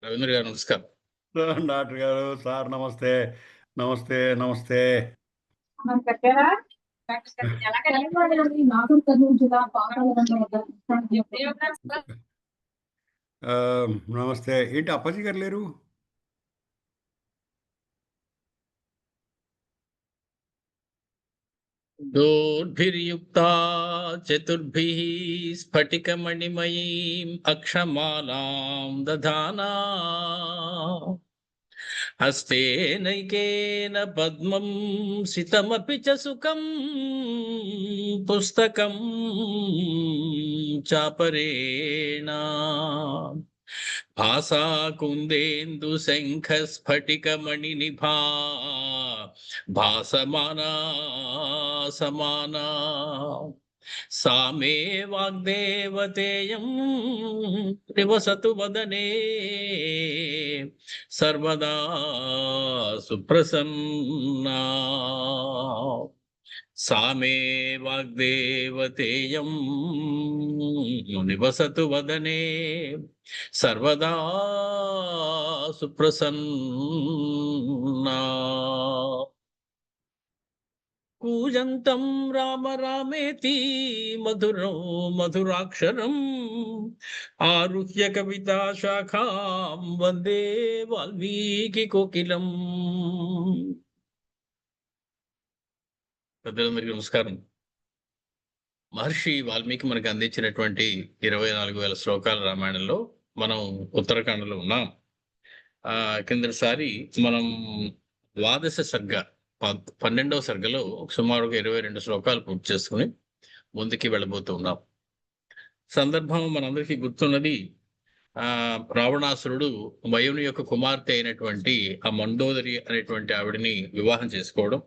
రవీంద్ర గారు నమస్కారం. డాక్టర్ గారు సార్ నమస్తే. నమస్తే. నమస్తే. మనం కట్టారా? తెలంగాణలోని నాగర్ కర్నూలు జిల్లా పాతాళగంగ వద్ద నమస్తే. ఏంటి అప్పాజీ గారు లేరు? దోర్భిర్యుక్తా చతుర్భిః స్ఫటికమణిమయీం అక్షమాలాం దధానా హస్తేనైకేన పద్మం సితమపి చ సుఖం పుస్తకం చాపరేణ భాసా కుందేందు శంఖ స్ఫటికమణి నిభా భాసమానా సమానా సా మే వాగ్దేవతేయం నివసతు వదనే సర్వదా సుప్రసన్నా. సా మే వాగ్దేవతేయం నివసతు వదనే సర్వదా సుప్రసన్నా. కూజంతం రామ రామేతి మధురం మధురాక్షరం ఆరుహ్య కవితా శాఖాం వందే వాల్మీకి కోకిలం. పెద్దలందరికీ నమస్కారం. మహర్షి వాల్మీకి మనకు అందించినటువంటి 24,000 శ్లోకాల రామాయణంలో మనం ఉత్తరాఖండలో ఉన్నాం. కిందసారి మనం ద్వాదశ సర్గ 12వ సర్గలో సుమారుగా 22 శ్లోకాలు పూర్తి చేసుకుని ముందుకి వెళ్ళబోతూ ఉన్నాం. సందర్భం మనందరికీ గుర్తున్నది, రావణాసురుడు వయుని యొక్క కుమార్తె అయినటువంటి ఆ మండోదరి అనేటువంటి ఆవిడని వివాహం చేసుకోవడం,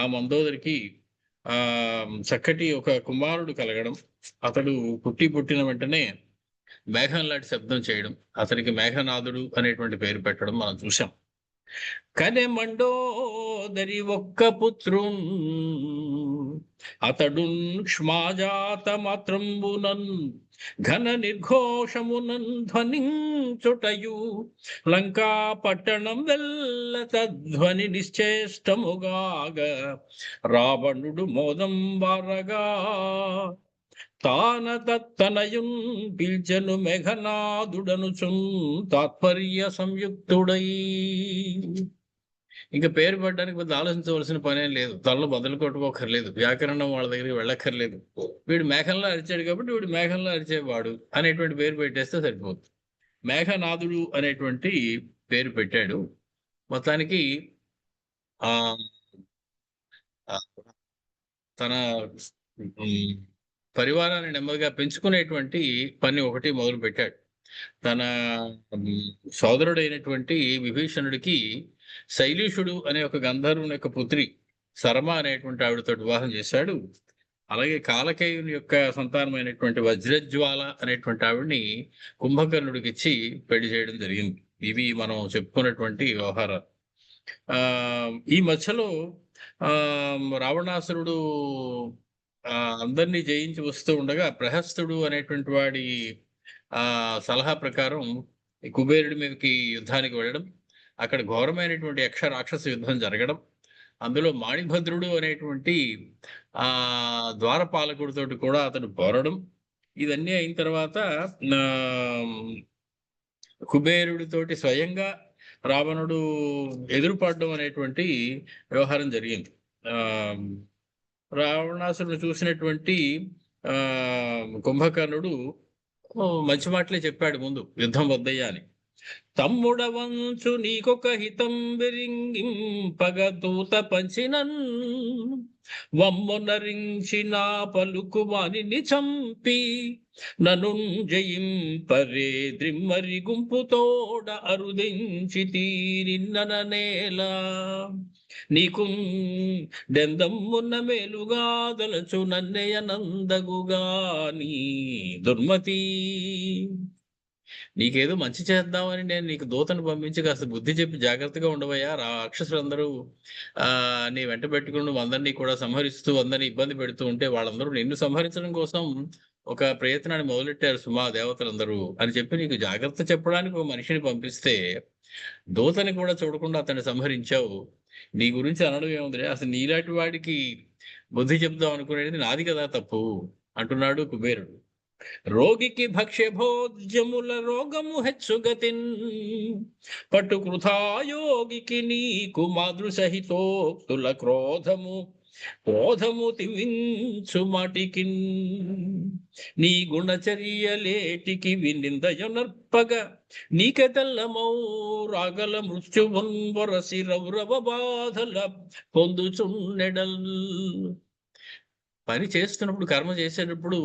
ఆ మండోదరికి చక్కటి ఒక కుమారుడు కలగడం, అతడు పుట్టిన వెంటనే మేఘం లాంటి శబ్దం చేయడం, అతనికి మేఘనాథుడు అనేటువంటి పేరు పెట్టడం మనం చూసాం. కనె మండోదరి ఒక్క పుత్రున్ అతడున్ క్ష్మాజాత మాత్రంబునన్ ఘన నిర్ఘోషమునన్ ధ్వనించుటయు లంకా పట్టణం వెల్ల తధ్వని నిశ్చేష్టముగాగ రావణుడు మోదం వారగా తాన తత్తనయున్ పిల్చెను మేఘనాదుడనుచున్ తాత్పర్య సంయుక్తుడై. ఇంకా పేరు పెట్టడానికి పెద్ద ఆలోచించవలసిన పనేం లేదు, తలలో బదులు కొట్టుకోకర్లేదు, వ్యాకరణం వాళ్ళ దగ్గరికి వెళ్ళక్కర్లేదు. వీడు మేఘంలో అరిచాడు కాబట్టి వీడు మేఘంలో అరిచేవాడు అనేటువంటి పేరు పెట్టేస్తే సరిపోతుంది. మేఘనాథుడు అనేటువంటి పేరు పెట్టాడు. మొత్తానికి తన పరివారాన్ని నెమ్మదిగా పెంచుకునేటువంటి పని ఒకటి మొదలు పెట్టాడు. తన సోదరుడైనటువంటి విభీషణుడికి శైలీషుడు అనే ఒక గంధర్వుని యొక్క పుత్రి శర్మ అనేటువంటి ఆవిడతో వివాహం చేశాడు. అలాగే కాలకేయుని యొక్క సంతానమైనటువంటి వజ్రజ్వాల అనేటువంటి ఆవిడ్ని కుంభకర్ణుడికి ఇచ్చి పెళ్లి చేయడం జరిగింది. ఇవి మనం చెప్పుకున్నటువంటి వ్యవహారాలు. ఈ మధ్యలో రావణాసురుడు అందరినీ జయించి వస్తూ ఉండగా ప్రహస్తుడు అనేటువంటి వాడి సలహా ప్రకారం కుబేరుడి మీదకి యుద్ధానికి వెళ్ళడం, అక్కడ ఘోరమైనటువంటి యక్ష రాక్షస యుద్ధం జరగడం, అందులో మాణిభద్రుడు అనేటువంటి ద్వారపాలకుడితో కూడా అతడు పోరడం, ఇవన్నీ అయిన తర్వాత కుబేరుడితోటి స్వయంగా రావణుడు ఎదురుపడడం అనేటువంటి వ్యవహారం జరిగింది. రావణాసురుడు చూసినటువంటి కుంభకర్ణుడు మంచి మాటలే చెప్పాడు ముందు, యుద్ధం వద్దయ్యా అని. తమ్ముడవంచు నీకొక హితం బెరింగింపగ దూత పంచినన్ వమ్మునరించి నా పలుకు వానిని చంపి నను జయింపరే ద్రిమ్మరి గుంపుతోడ అరుదించి తీరిన్నన నేల నీకు డెందమ్మున్న మేలుగా దలచు నన్నెయనందగుగాని దుర్మతి. నీకేదో మంచి చేద్దామని నేను నీకు దూతను పంపించి కాస్త బుద్ధి చెప్పి జాగ్రత్తగా ఉండవయ్యా. రాక్షసులందరూ నీ వెంట పెట్టుకుని నువ్వు అందరినీ కూడా సంహరిస్తూ అందరినీ ఇబ్బంది పెడుతూ ఉంటే వాళ్ళందరూ నిన్ను సంహరించడం కోసం ఒక ప్రయత్నాన్ని మొదలెట్టారు సుమా దేవతలందరూ అని చెప్పి నీకు జాగ్రత్త చెప్పడానికి ఒక మనిషిని పంపిస్తే దూతని కూడా చూడకుండా అతన్ని సంహరించావు. నీ గురించి అనడం ఏముందిలే, అసలు నీలాంటి వాడికి బుద్ధి చెప్దాం అనుకునేది నాది కదా తప్పు అంటున్నాడు కుబేరుడు. రోగికి భక్ష్యభోజ్యముల రోగము హెచ్చుగతిన్ పట్టు కృతాయోగికి నీకు మాతృసహితోక్తుల క్రోధము తివించు మాటికి నీ గుణచర్యలేటికి వినిందయనర్పగ నీకెతల్లమౌ రాగల మృత్యువున్ వరసి రౌరవ బాధల పొందుచున్నెడల్. పని చేస్తున్నప్పుడు, కర్మ చేసేటప్పుడు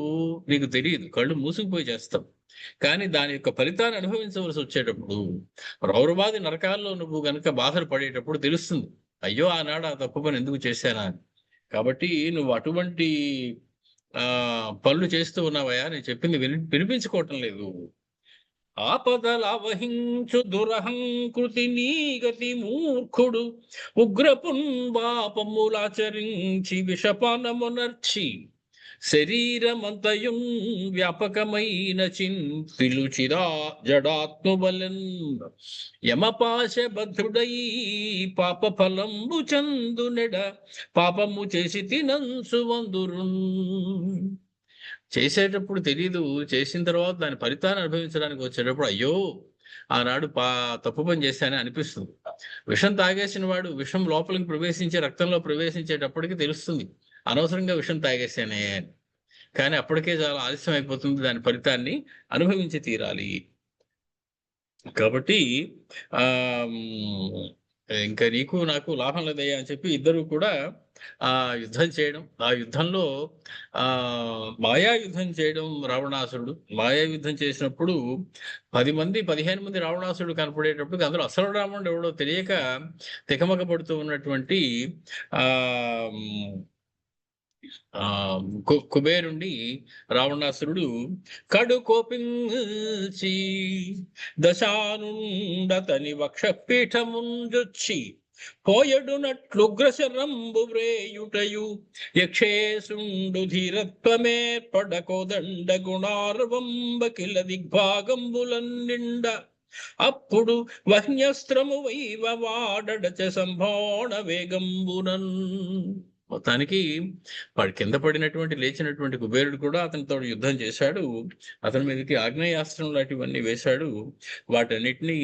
నీకు తెలియదు, కళ్ళు మూసుకుపోయి చేస్తాం. కానీ దాని యొక్క ఫలితాన్ని అనుభవించవలసి వచ్చేటప్పుడు, రౌరవాది నరకాల్లో నువ్వు గనుక బాధలు పడేటప్పుడు తెలుస్తుంది, అయ్యో ఆనాడు ఆ తప్పు పని ఎందుకు చేశానా అని. కాబట్టి నువ్వు అటువంటి పనులు చేస్తూ ఉన్నావయ్యా, నేను చెప్పింది వినిపించుకోవటం లేదు. ఆపదలవహించు దురహంకృతి నీ గతి మూర్ఖుడు ఉగ్రపుంబాపములాచరించి విషపానమునర్చి శరీరమంతయున్ వ్యాపకమైన చింతిలుచిరా జడాత్మబలన్ యమపాశబద్ధుడై పాప ఫలంబు చందునెడ పాపము చేసి తినంసు వందురున్. చేసేటప్పుడు తెలీదు, చేసిన తర్వాత దాని ఫలితాన్ని అనుభవించడానికి వచ్చేటప్పుడు అయ్యో ఆనాడు తప్పు పని చేశానని అనిపిస్తుంది. విషం తాగేసిన వాడు విషం లోపలికి ప్రవేశించే, రక్తంలో ప్రవేశించేటప్పటికి తెలుస్తుంది అనవసరంగా విషం తాగేశానే అని. కానీ అప్పటికే చాలా ఆలస్యం అయిపోతుంది, దాని ఫలితాన్ని అనుభవించి తీరాలి. కాబట్టి ఇంకా నీకు నాకు లాభం లేదయ్యా అని చెప్పి ఇద్దరు కూడా యుద్ధం చేయడం. ఆ యుద్ధంలో మాయాయుద్ధం చేయడం. రావణాసురుడు మాయాయుద్ధం చేసినప్పుడు 15 మంది రావణాసురుడు కనపడేటప్పుడు అందులో అసలు రావణుడు ఎవడో తెలియక తికమక పడుతూ ఉన్నటువంటి కుబేరుండి రావణాసురుడు కడు కోపించి దశానుండతని వక్షపీఠముంజొచ్చి పోయడునట్లుగ్రశరంబు వ్రేయుటయు యక్షేసుండు ధీరత్వమేర్పడకోదండ గుణార్వంబకిల దిగ్భాగంబులన్నిండ అప్పుడు వహ్న్యస్త్రము వైవ వాడడచ సంభోణ వేగంబునన్. మొత్తానికి వాడు కింద పడినటువంటి లేచినటువంటి కుబేరుడు కూడా అతనితో యుద్ధం చేశాడు. అతని మీదకి ఆగ్నేయాస్త్రం లాంటివన్నీ వేశాడు. వాటన్నిటినీ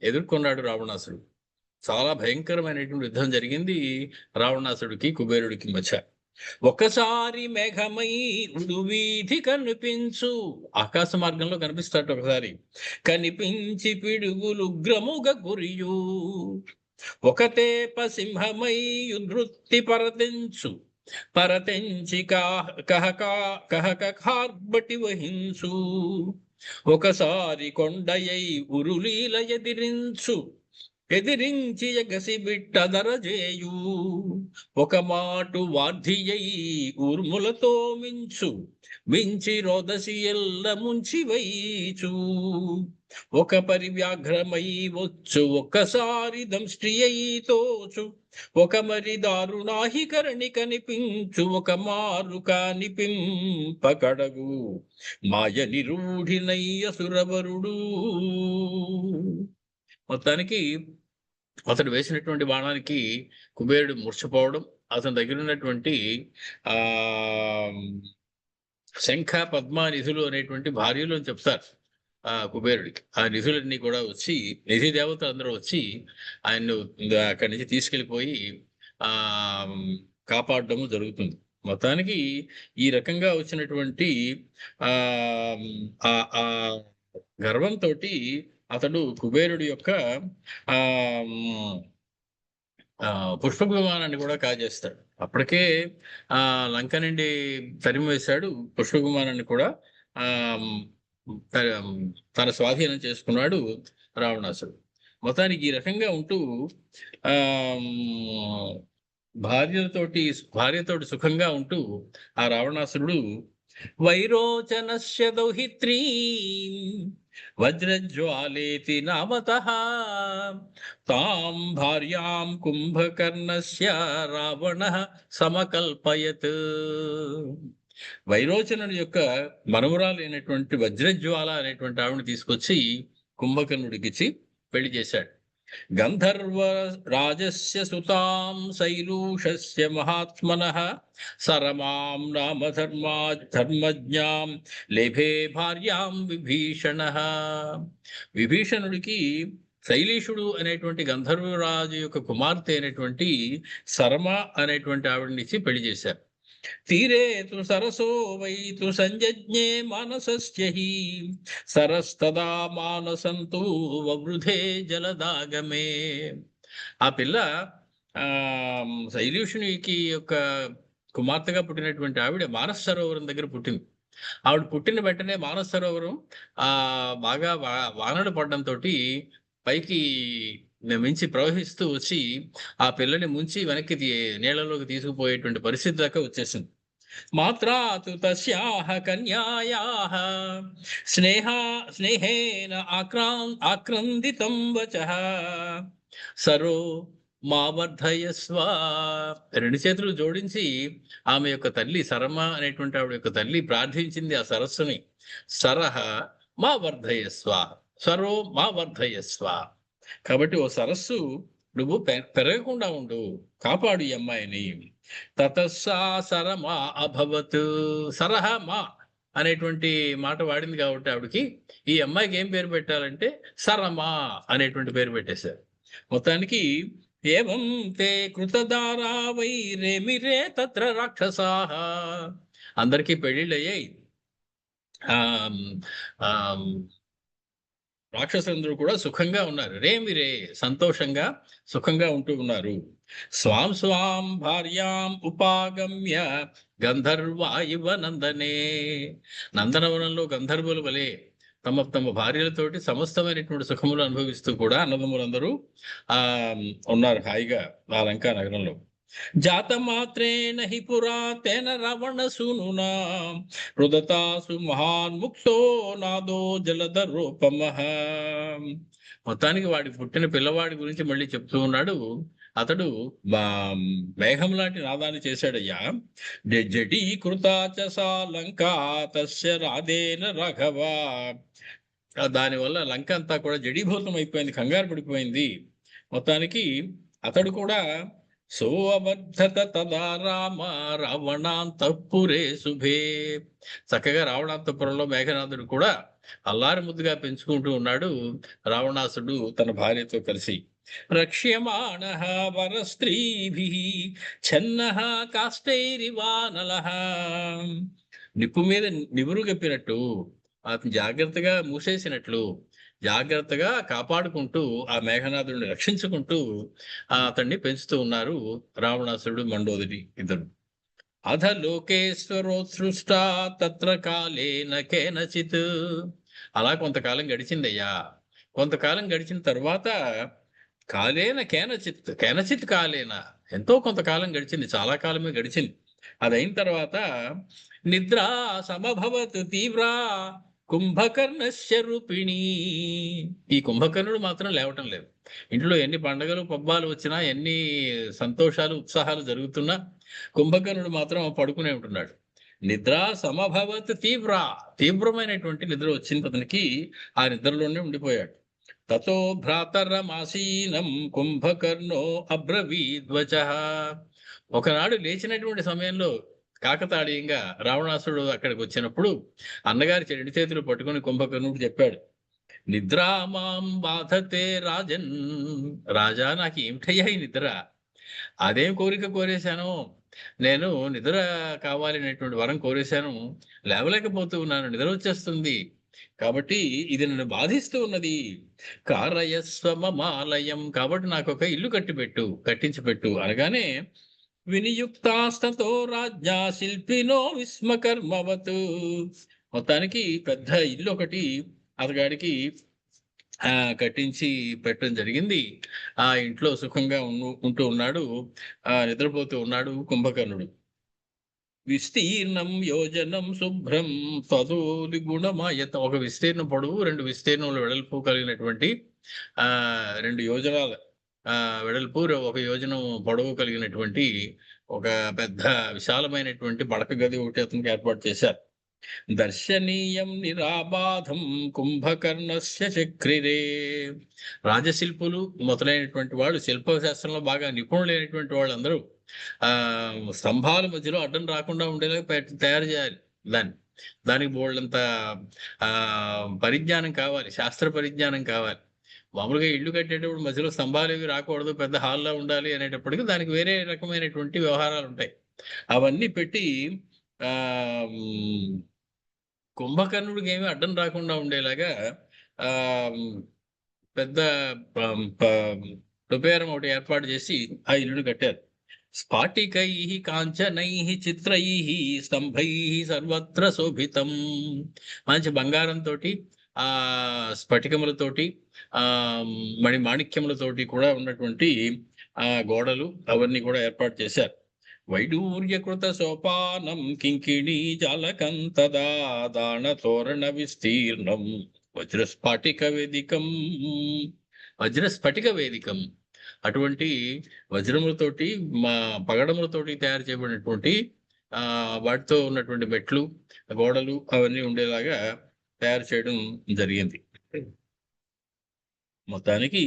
ఎదుర్కొన్నాడు రావణాసుడు. చాలా భయంకరమైనటువంటి యుద్ధం జరిగింది రావణాసుడికి కుబేరుడికి మధ్య. ఒకసారి మేఘమై వీధి కనిపించు, ఆకాశ మార్గంలో కనిపిస్తాడు ఒకసారి, కనిపించి పిడుగులు ఉగ్రముగ గురియు ఒకతేప సింహమై నృత్తి పరతించి కహకార్బటి వహించు ఒకసారి కొండయై ఉరులీల ఎదిరించి ఎగసి బిట్టదరజేయు ఒక మాటు వార్ధియై ఊర్ములతో మించి రోదసి ఎల్ల ముంచి వైచు ఒక పరివ్యాఘ్రమై వచ్చు ఒక్కసారి దంష్టి అయి తోచు ఒక మరి దారుణాహికరణి కనిపించు ఒక మారు కానిపింపకడగు మాయ నిరూఢినయ్య సురవరుడు. మొత్తానికి అతడు వేసినటువంటి బాణానికి కుబేరుడు మూర్ఛపోవడం, అతని దగ్గర ఉన్నటువంటి శంఖ పద్మ నిధులు అనేటువంటి భార్యలు అని చెప్తారు కుబేరుడికి. ఆ నిధులన్నీ కూడా వచ్చి, నిధి దేవతలు అందరూ వచ్చి ఆయన్ను అక్కడి నుంచి తీసుకెళ్ళిపోయి కాపాడడము జరుగుతుంది. మొత్తానికి ఈ రకంగా వచ్చినటువంటి గర్వంతో అతడు కుబేరుడి యొక్క పుష్పక విమానాన్ని కూడా కాజేస్తాడు. అప్పటికే లంక నుండి తరిమి వేశాడు. పుష్పక విమానాన్ని కూడా తన స్వాధీనం చేసుకున్నాడు రావణాసుడు. మొత్తానికి ఈ రకంగా ఉంటూ భార్యతోటి సుఖంగా ఉంటూ ఆ రావణాసురుడు వైరోచనస్య దౌహిత్రీ వజ్రజ్వాలేతి నామతః తాం భార్యాం కుంభకర్ణస్య రావణః సమకల్పయత్. వైరోచనుడి యొక్క మనవరాలు అయినటువంటి వజ్రజ్వాల అనేటువంటి ఆవిడని తీసుకొచ్చి కుంభకర్ణుడికిచ్చి పెళ్లి చేశాడు. గంధర్వ రాజస్య సుతాం శైలూషస్య మహాత్మనః సరమాం నామ ధర్మజ్ఞాం లేభే భార్యాం విభీషణః. విభీషణుడికి శైలీషుడు అనేటువంటి గంధర్వరాజు యొక్క కుమార్తె అయినటువంటి సరమ అనేటువంటి ఆవిడనిచ్చి పెళ్లి చేశారు. తీరే తు సరసో వై తు సంజజ్ఞే మానసస్య హి సరస్తదా మానసంతు వవృధే జలదాగమే. ఆ పిల్ల శైలీషునికి యొక్క కుమార్తెగా పుట్టినటువంటి ఆవిడ మానస సరోవరం దగ్గర పుట్టింది. ఆవిడ పుట్టిన వెంటనే మానస సరోవరం బాగా వానలు పడడంతో పైకి మించి ప్రవహిస్తూ వచ్చి ఆ పిల్లని ముంచి వెనక్కి నీళ్ళలోకి తీసుకుపోయేటువంటి పరిస్థితి దాకా వచ్చేసింది. మాత్రా తు తస్యాః కన్యాయాః స్నేహేన ఆక్రందితం వచః సరో మా వర్ధయస్వ. రెండు చేతులు జోడించి ఆమె యొక్క తల్లి సరమ అనేటువంటి ఆవిడ యొక్క తల్లి ప్రార్థించింది ఆ సరస్సుని, సరహ మా వర్ధయస్వ, సరో మా వర్ధయస్వ. కాబట్టి ఓ సరస్సు నువ్వు పెరగకుండా ఉండు, కాపాడు ఈ అమ్మాయిని. తతస్సా సరమా అభవత్. సరహ మా అనేటువంటి మాట వాడింది కాబట్టి ఆవిడకి ఈ అమ్మాయికి ఏం పేరు పెట్టాలంటే సరమా అనేటువంటి పేరు పెట్టేశారు. మొత్తానికి ఏవం తే కృతదారా వై రేమిరే తత్ర రాక్షసాః. అందరికీ పెళ్లిళ్ళు అయ్యాయి. రాక్షసులందరూ కూడా సుఖంగా ఉన్నారు. రేమిరే సంతోషంగా సుఖంగా ఉంటూ ఉన్నారు. స్వాం స్వాం భార్యాం ఉపాగమ్య గంధర్వా ఇవ నందనే. నందనవనంలో గంధర్వుల వలె తమ తమ భార్యలతోటి సమస్తమైనటువంటి సుఖములు అనుభవిస్తూ కూడా అన్నదమ్ములందరూ ఉన్నారు హాయిగా ఆ లంకా నగరంలో. జాతమాత్రేణ హి పురా తేన రావణ సూనునా రుదతాసు మహాన్ ముక్తో నాదో జలధరోపమః. మొత్తానికి వాడి పుట్టిన పిల్లవాడి గురించి మళ్ళీ చెప్తూ ఉన్నాడు. అతడు మేఘం లాంటి నాదాన్ని చేశాడయ్యా. జడీకృతాచ సా లంకా తస్య రాధేన రాఘవ. దానివల్ల లంక అంతా కూడా జడీభూతం అయిపోయింది, కంగారు పడిపోయింది. మొత్తానికి అతడు కూడా సో అవర్ధత తదా రామ రావణాంతఃపురే శుభే. చక్కగా రావణాంతపురంలో మేఘనాథుడు కూడా అల్లారి ముద్దుగా పెంచుకుంటూ ఉన్నాడు రావణాసుడు తన భార్యతో కలిసి. రక్ష్యమాణః వరస్త్రీభిః ఛన్నః కాష్టైరివానలః. నిప్పు మీద నివురు గప్పినట్టు అతను జాగ్రత్తగా మూసేసినట్లు జాగ్రత్తగా కాపాడుకుంటూ ఆ మేఘనాథుడిని రక్షించుకుంటూ అతన్ని పెంచుతూ ఉన్నారు రావణాసురుడు మండోదరి ఇద్దరు. అధ లోకేశ్వరోత్సృష్ట తత్ర కాలేన కేనచిత్. అలా కొంతకాలం గడిచిందయ్యా. కొంతకాలం గడిచిన తర్వాత కాలేన కేనచిత్, కేనచిత్ కాలేన ఎంతో కొంతకాలం గడిచింది, చాలా కాలమే గడిచింది. అదైన తర్వాత నిద్ర సమభవత్ తీవ్ర కుంభకర్ణస్య రూపిణి. ఈ కుంభకర్ణుడు మాత్రం లేవటం లేదు. ఇంట్లో ఎన్ని పండగలు పబ్బాలు వచ్చినా, ఎన్ని సంతోషాలు ఉత్సాహాలు జరుగుతున్నా కుంభకర్ణుడు మాత్రం పడుకునే ఉంటున్నాడు. నిద్ర సమభవత్ తీవ్ర, తీవ్రమైనటువంటి నిద్ర వచ్చింది అతనికి. ఆ నిద్రలోనే ఉండిపోయాడు. తతో భ్రాతరమాసీనం కుంభకర్ణో అబ్రవీద్వచః. ఒకనాడు లేచినటువంటి సమయంలో కాకతాళీయంగా రావణాసుడు అక్కడికి వచ్చినప్పుడు అన్నగారి రెండు చేతులు పట్టుకుని కుంభకర్ణుడు చెప్పాడు, నిద్రా మాం బాధతే రాజన్. రాజా, నాకు ఏమిటయ్యా ఈ నిద్ర? అదేం కోరిక కోరేశాను నేను, నిద్ర కావాలనేటువంటి వరం కోరేశాను, లేవలేకపోతూ ఉన్నాను, నిద్ర వచ్చేస్తుంది. కాబట్టి ఇది నన్ను బాధిస్తూ ఉన్నది. కారయస్వమాలయం, కాబట్టి నాకు ఒక ఇల్లు కట్టించి పెట్టు అనగానే వినియుక్తాస్తతో రాజ్ఞా శిల్పినో విస్మకర్మవత్. మొత్తానికి పెద్ద ఇల్లు ఒకటి అతగాడికి కట్టించి పెట్టడం జరిగింది. ఆ ఇంట్లో సుఖంగా ఉంటూ ఉన్నాడు, నిద్రపోతూ ఉన్నాడు కుంభకర్ణుడు. విస్తీర్ణం యోజనం శుభ్రం తదోలి గుణమాయత. ఒక విస్తీర్ణం పొడవు, 2 విస్తీర్ణములు వెడల్పు కలిగినటువంటి 2 యోజనాల వెడల్పు, 1 యోజనం పొడవు కలిగినటువంటి ఒక పెద్ద విశాలమైనటువంటి పడక గది ఒకటి అతనికి ఏర్పాటు చేశారు. దర్శనీయం నిరాబాధం కుంభకర్ణస్య చక్రిరే. రాజశిల్పులు మొదలైనటువంటి వాళ్ళు శిల్పశాస్త్రంలో బాగా నిపుణులైనటువంటి వాళ్ళందరూ స్తంభాల మధ్యలో అడ్డం రాకుండా ఉండేలాగా తయారు చేయాలి దానికి బోళ్ళంత పరిజ్ఞానం కావాలి, శాస్త్ర పరిజ్ఞానం కావాలి. మామూలుగా ఇల్లు కట్టేటప్పుడు మధ్యలో స్తంభాలు ఇవి రాకూడదు, పెద్ద హాల్లో ఉండాలి అనేటప్పటికీ దానికి వేరే రకమైనటువంటి వ్యవహారాలు ఉంటాయి. అవన్నీ పెట్టి కుంభకర్ణుడికి ఏమీ అడ్డం రాకుండా ఉండేలాగా పెద్ద డుపేరం ఒకటి ఏర్పాటు చేసి ఆ ఇల్లును కట్టారు. స్ఫాటికై కాంచనై చిత్రై స్తంభై సర్వత్ర శోభితం. మంచి బంగారంతో ఆ స్ఫటికములతోటి మాణిక్యములతోటి కూడా ఉన్నటువంటి ఆ గోడలు అవన్నీ కూడా ఏర్పాటు చేశారు. వైడూర్యకృత సోపానం కింకిణీ జాలకం తదా దాన తోరణ విస్తీర్ణం వజ్రస్ఫటిక వేదికం. అటువంటి వజ్రములతోటి పగడములతోటి తయారు చేయబడినటువంటి వాటితో ఉన్నటువంటి మెట్లు, గోడలు అవన్నీ ఉండేలాగా తయారు చేయడం జరిగింది. మొత్తానికి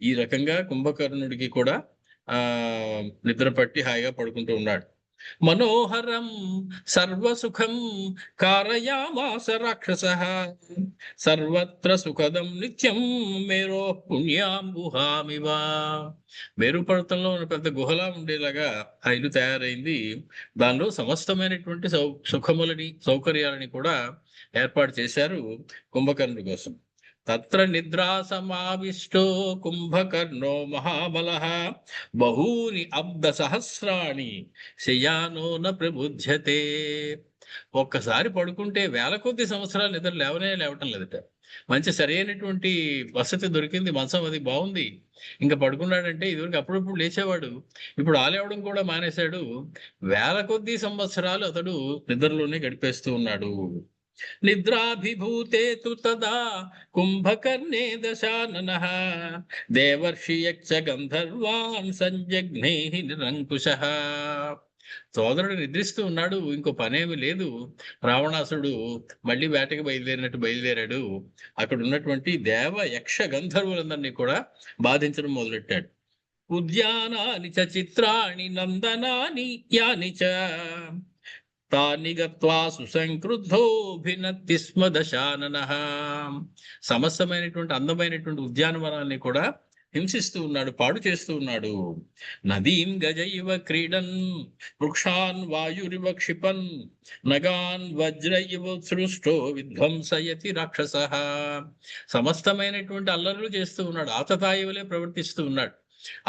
ఈ రకంగా కుంభకర్ణుడికి కూడా నిద్ర పట్టి హాయిగా పడుకుంటూ ఉన్నాడు. మనోహరం సర్వసుఖం కారయామాస రాక్షసః సర్వత్ర సుఖదం నిత్యం మేరో పుణ్యాం గుహామివ. మేరు పర్వతంలో ఉన్న పెద్ద గుహలా ఉండేలాగా ఆ ఇల్లు తయారైంది. దానిలో సమస్తమైనటువంటి సుఖములని సౌకర్యాలని కూడా ఏర్పాటు చేశారు కుంభకర్ణుడి కోసం. తత్ర నిద్రా సమావిష్టో కుంభకర్ణో మహాబలః బహూని అబ్ద సహస్రాణి శయానో న ప్రబుధ్యతే. ఒక్కసారి పడుకుంటే వేల కొద్ది సంవత్సరాలు నిద్ర లేవటం లేదట. మంచి సరైనటువంటి వసతి దొరికింది, మంచం అది బాగుంది, ఇంకా పడుకున్నాడంటే ఇదివరకు అప్పుడప్పుడు లేచేవాడు, ఇప్పుడు ఆలేవడం కూడా మానేశాడు. వేల కొద్ది సంవత్సరాలు అతడు నిద్రలోనే గడిపేస్తూ ఉన్నాడు. నిద్రాభిభూతే తు తదా కుంభకర్ణే దశాననః దేవర్షి యక్ష గంధర్వాన్ సంజఘ్నే నిరంకుశః. సోదరుడు నిద్రిస్తూ ఉన్నాడు, ఇంకో పనేమి లేదు. రావణాసుడు మళ్ళీ వేటకి బయలుదేరాడు. అక్కడ ఉన్నటువంటి దేవ యక్ష గంధర్వులందరినీ కూడా బాధించడం మొదలెట్టాడు. ఉద్యానాని చ చిత్రాణి నందనాని యాని చ తాని గత్వా సుసంక్రుద్ధోభినత్తి స్మ దశాననః. సమస్తమైనటువంటి అందమైనటువంటి ఉద్యానవనాన్ని కూడా హింసిస్తూ ఉన్నాడు, పాడు చేస్తూ ఉన్నాడు. నదీం గజైవ క్రీడన్ వృక్షాన్ వాయురివ క్షిపన్ నగాన్ వజ్ర ఇవ సృష్టో విధ్వంసయతి రాక్షసః. సమస్తమైనటువంటి అల్లర్లు చేస్తూ ఉన్నాడు, ఆతతాయివలే ప్రవర్తిస్తూ ఉన్నాడు.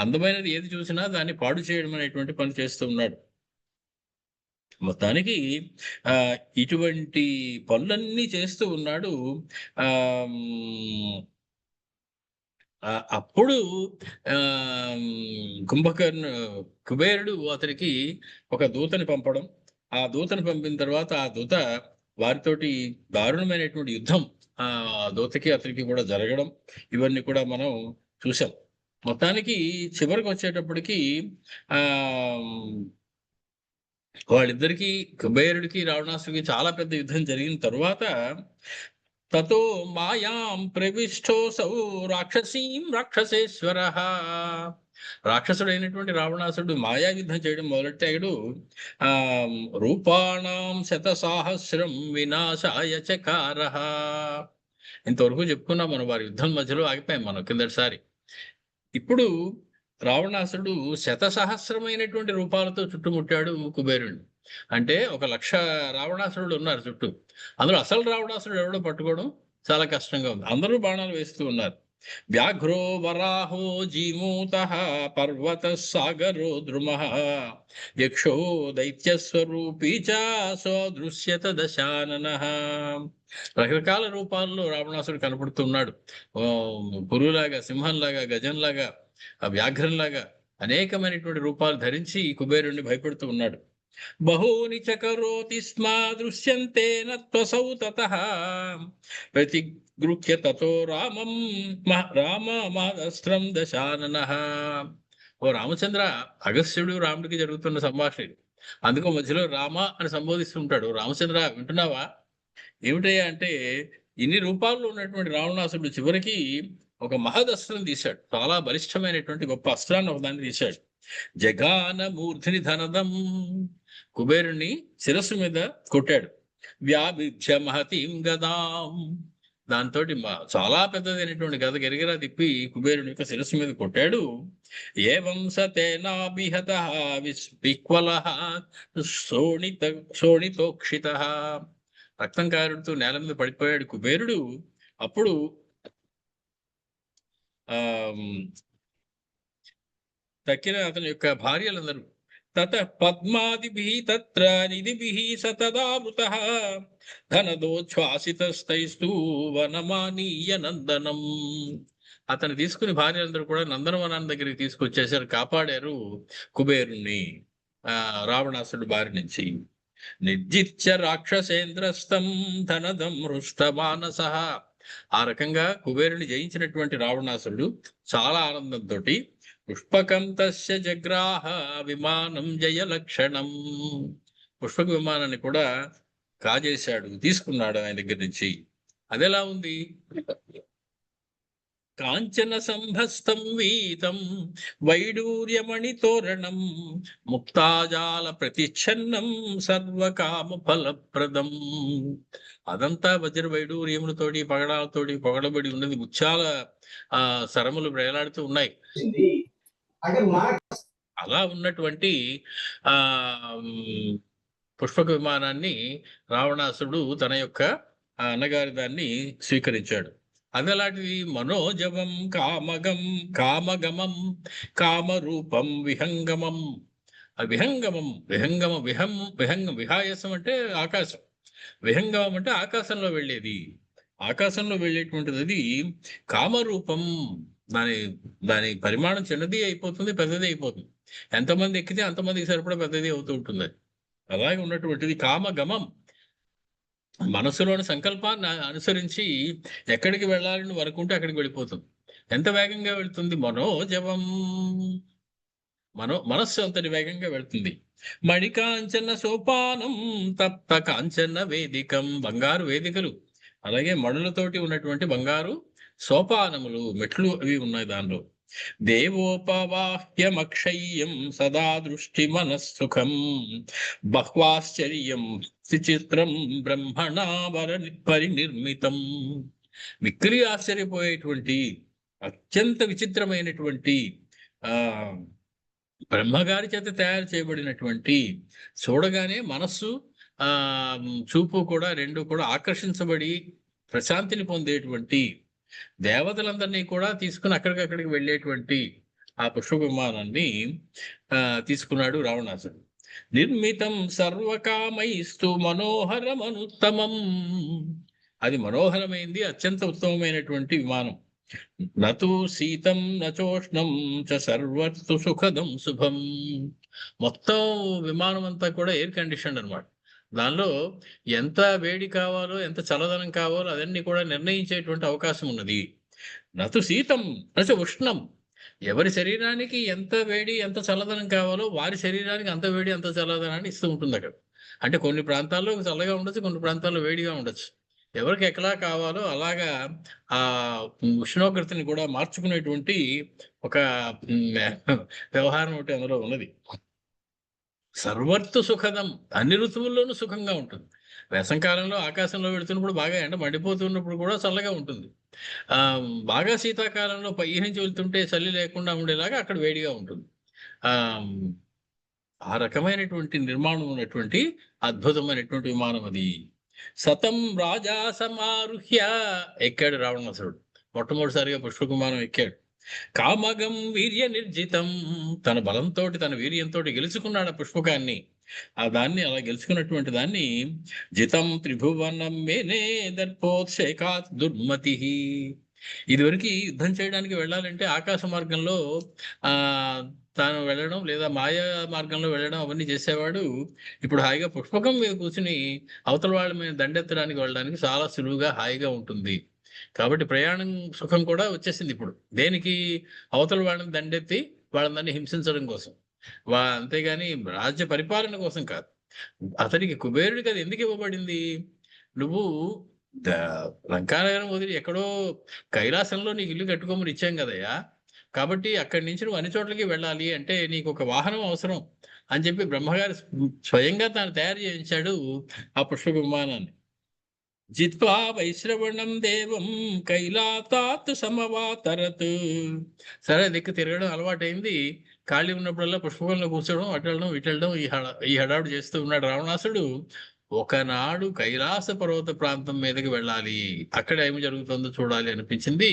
అందమైనది ఏది చూసినా దాన్ని పాడు చేయడం అనేటువంటి పని చేస్తూ ఉన్నాడు. మొత్తానికి ఇటువంటి పనులన్నీ చేస్తూ ఉన్నాడు. అప్పుడు కుబేరుడు అతనికి ఒక దూతని పంపడం, ఆ దూతని పంపిన తర్వాత ఆ దూత వారితోటి దారుణమైనటువంటి యుద్ధం ఆ దూతకి అతనికి కూడా జరగడం, ఇవన్నీ కూడా మనం చూసాం. మొత్తానికి చివరికి వచ్చేటప్పటికి వాళ్ళిద్దరికి కుబేరుడికి రావణాసుడికి చాలా పెద్ద యుద్ధం జరిగిన తరువాత తతో మాయాం ప్రవిష్టోసౌ రాక్షసీం రాక్షసేశ్వరః. రాక్షసుడైనటువంటి రావణాసుడు మాయా యుద్ధం చేయడం మొదలెట్టాడు. రూపాణం శతసాహస్రం వినాశాయ చకారః. ఇంతవరకు చెప్పుకున్నాం మనం, వారి యుద్ధం మధ్యలో ఆగిపోయాం మనం కిందటిసారి. ఇప్పుడు రావణాసుడు శతసహస్రమైనటువంటి రూపాలతో చుట్టుముట్టాడు కుబేరుణ్ణి. అంటే 1,00,000 రావణాసురుడు ఉన్నారు చుట్టూ. అందులో అసలు రావణాసురుడు ఎవడో పట్టుకోవడం చాలా కష్టంగా ఉంది. అందరూ బాణాలు వేస్తూ ఉన్నారు. వ్యాఘ్రో వరాహో జీమూతః పర్వత సాగరో ద్రుమః యక్షో దైత్యస్వరూపీ చ సదృశ్యత దశాననః. రకరకాల రూపాల్లో రావణాసుడు కనపడుతున్నాడు. పురులాగా, సింహంలాగా, గజంలాగా, వ్యాఘ్రంలాగా అనేకమైనటువంటి రూపాలు ధరించి కుబేరుణ్ణి భయపెడుతూ ఉన్నాడు. బహూని చకరోతి స్మ దృశ్యంతే నత్వసౌ తతః ప్రతిగృహ్య తతో రామమాదస్త్రం దశాననః. ఓ రామచంద్ర, అగస్త్యుడు రాముడికి జరుగుతున్న సంభాషణ ఇది. అందుకో మధ్యలో రామ అని సంబోధిస్తుంటాడు. రామచంద్ర వింటున్నావా? ఏమిటయ్యా అంటే, ఇన్ని రూపాల్లో ఉన్నటువంటి రావణాసురుడు చివరికి ఒక మహదస్త్రం తీశాడు. చాలా బలిష్టమైనటువంటి గొప్ప అస్త్రాన్ని ఒకదాన్ని తీశాడు. జగాన మూర్ధిని ధనదం, కుబేరుణ్ణి శిరస్సు మీద కొట్టాడు. వ్యాభిధ్య మహతీం గదాం, దాంతో చాలా పెద్దదైనటువంటి గద గిరిగిరా తిప్పి కుబేరుని యొక్క శిరస్సు మీద కొట్టాడు. ఏవం సతేనాభిహత విక్వల శోణితోక్షిత, రక్తం కారుడుతూ నేల మీద పడిపోయాడు కుబేరుడు. అప్పుడు తక్కిన అతని యొక్క భార్యలందరూ తత పద్మాదిభిః తత్ర నిధిభిః సతదామృతః ధనదోచ్ఛ్వాసితస్తైస్తూ వనమానీయ నందనం, అతను తీసుకుని భార్యలందరూ కూడా నందనవనాన్ని దగ్గరికి తీసుకొచ్చేసారు, కాపాడారు కుబేరుణ్ణి రావణాసుడు బారి నుంచి. నిర్జిత్య రాక్షసేంద్రస్తం ధనదం హృష్టమానసః, ఆ రకంగా కుబేరుని జయించినటువంటి రావణాసురుడు చాలా ఆనందంతో పుష్పకం తస్య జగ్రాహ విమానం జయలక్షణం, పుష్పక విమానాన్ని కూడా కాజేశాడు, తీసుకున్నాడు ఆయన దగ్గర నుంచి. అదెలా ఉంది? కాంచన సంభస్తం వీతం వైడూర్యమణి తోరణం ముక్తాజాల ప్రతిచ్ఛన్నం సర్వకామ ఫలప్రదం, అదంతా వజ్ర వైడూర్యములతోటి పగడాలతోటి పొగడబడి ఉన్నది. ముత్యాల సరములు వేలాడుతూ ఉన్నాయి. అలా ఉన్నటువంటి ఆ పుష్పక విమానాన్ని రావణాసుడు తన యొక్క అన్నగారి దాన్ని స్వీకరించాడు. అదలాంటిది మనోజవం కామగమం కామరూపం విహంగమం. విహాయసం అంటే ఆకాశం, విహంగమం అంటే ఆకాశంలో వెళ్ళేది, ఆకాశంలో వెళ్ళేటువంటిది. అది కామరూపం, దాని పరిమాణం చిన్నది అయిపోతుంది, పెద్దది అయిపోతుంది. ఎంతమంది ఎక్కితే అంతమందికి సరిపడా పెద్దది అవుతూ ఉంటుంది. అలాగే ఉన్నటువంటిది కామగమం, మనసులోని సంకల్పాన్ని అనుసరించి ఎక్కడికి వెళ్ళాలని వరకుంటే అక్కడికి వెళ్ళిపోతుంది. ఎంత వేగంగా వెళ్తుంది? మనోజవం, మనస్సు అంతటి వేగంగా వెళ్తుంది. మణికాంచన సోపానం తప్త కాంచన వేదికం, బంగారు వేదికలు, అలాగే మణులతోటి ఉన్నటువంటి బంగారు సోపానములు, మెట్లు అవి ఉన్నాయి దానిలో. దేవోపవాహ్యమక్షయ్యం సదా దృష్టి మనస్సుఖం బహ్వాశ్చర్యం చిత్రం బ్రహ్మణావర పరినిర్మితం, మిక్కిలి ఆశ్చర్యపోయేటువంటి అత్యంత విచిత్రమైనటువంటి బ్రహ్మగారి చేత తయారు చేయబడినటువంటి, చూడగానే మనస్సు చూపు కూడా రెండు కూడా ఆకర్షించబడి ప్రశాంతిని పొందేటువంటి, దేవతలందరినీ కూడా తీసుకుని అక్కడికక్కడికి వెళ్ళేటువంటి ఆ పుష్ప విమానాన్ని తీసుకున్నాడు రావణాసుడు. నిర్మితం సర్వకామైస్తు మనోహరమనుత్తమం, అది మనోహరమైంది, అత్యంత ఉత్తమమైనటువంటి విమానం. నతు శీతం నచోష్ణం చ సర్వస్తు సుఖదం శుభం, మొత్తం విమానం అంతా కూడా ఎయిర్ కండిషన్ అన్నమాట. దానిలో ఎంత వేడి కావాలో, ఎంత చల్లదనం కావాలో అదన్నీ కూడా నిర్ణయించేటువంటి అవకాశం ఉన్నది. నతు శీతం నచ ఉష్ణం, ఎవరి శరీరానికి ఎంత వేడి ఎంత చల్లదనం కావాలో వారి శరీరానికి అంత వేడి అంత చల్లదనాన్ని ఇస్తూ ఉంటుంది అక్కడ. అంటే కొన్ని ప్రాంతాల్లో చల్లగా ఉండొచ్చు, కొన్ని ప్రాంతాల్లో వేడిగా ఉండొచ్చు. ఎవరికి ఎక్కలా కావాలో అలాగా ఆ ఉష్ణోగ్రతని కూడా మార్చుకునేటువంటి ఒక వ్యవహారం ఒకటి అందులో ఉన్నది. సర్వర్తు సుఖదం, అన్ని ఋతువుల్లోనూ సుఖంగా ఉంటుంది. వేసంకాలంలో ఆకాశంలో వెళుతున్నప్పుడు బాగా ఎండ మండిపోతున్నప్పుడు కూడా చల్లగా ఉంటుంది. బాగా శీతాకాలంలో పైనుంచి వెళ్తుంటే చలి లేకుండా ఉండేలాగా అక్కడ వేడిగా ఉంటుంది. ఆ రకమైనటువంటి నిర్మాణం ఉన్నటువంటి అద్భుతమైనటువంటి విమానం అది. సతం రాజా సమారుహ్య, ఎక్కాడు రావణాసురుడు, మొట్టమొదటిసారిగా పుష్పక విమానం ఎక్కాడు. కామగం వీర్య నిర్జితం, తన బలంతో తన వీర్యంతో గెలుచుకున్నాడు ఆ పుష్పకాన్ని. దాన్ని అలా గెలుచుకున్నటువంటి దాన్ని జితం త్రిభువనం మేనే దర్పోత్సేకాత్ దుర్మతి. ఇదివరకు యుద్ధం చేయడానికి వెళ్ళాలంటే ఆకాశ మార్గంలో తాను వెళ్ళడం లేదా మాయా మార్గంలో వెళ్ళడం అవన్నీ చేసేవాడు. ఇప్పుడు హాయిగా పుష్పకం మీద కూర్చుని అవతల వాళ్ళ మీద దండెత్తడానికి వెళ్ళడానికి చాలా సులువుగా హాయిగా ఉంటుంది. కాబట్టి ప్రయాణం సుఖం కూడా వచ్చేసింది ఇప్పుడు. దేనికి? అవతల వాళ్ళని దండెత్తి వాళ్ళందరినీ హింసించడం కోసం, అంతేగాని రాజ్య పరిపాలన కోసం కాదు. అతనికి కుబేరుడికి అది ఎందుకు ఇవ్వబడింది? నువ్వు లంకానగరం వదిలి ఎక్కడో కైలాసంలో నీకు ఇల్లు కట్టుకోమని ఇచ్చాం కదయ్యా, కాబట్టి అక్కడి నుంచి నువ్వు అన్ని చోట్లకి వెళ్ళాలి అంటే నీకు ఒక వాహనం అవసరం అని చెప్పి బ్రహ్మగారు స్వయంగా తాను తయారు చేయించాడు ఆ పుష్ప విమానాన్ని. జిత్వా వైశ్రవణం దేవం కైలాసాత్ సమవాతరత్. సరే దిక్కు తిరగడం అలవాటైంది. ఖాళీ ఉన్నప్పుడల్లా పుష్పకంలో కూర్చోవడం, అటు వెళ్ళడం ఇటు వెళ్ళడం, ఈ హడావుడు చేస్తూ ఉన్నాడు రావణాసుడు. ఒకనాడు కైలాస పర్వత ప్రాంతం మీదకి వెళ్ళాలి, అక్కడ ఏమి జరుగుతుందో చూడాలి అనిపించింది.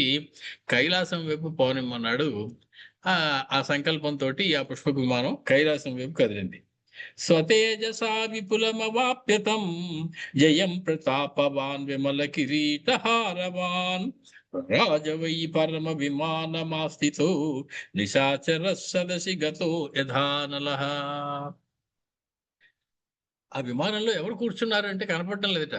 కైలాసం వైపు పోనిమ్మన్నాడు. ఆ సంకల్పంతో ఆ పుష్ప విమానం కైలాసం వైపు కదిలింది. స్వతేజసా విపులమవాప్యతం జయం ప్రతాపవాన్ విమల కిరీటహారవాన్ రాజవై పరమ విమానమాస్థితో నిశాచర సదసి గతో యథానలః. ఆ విమానంలో ఎవరు కూర్చున్నారంటే కనపడటం లేదట.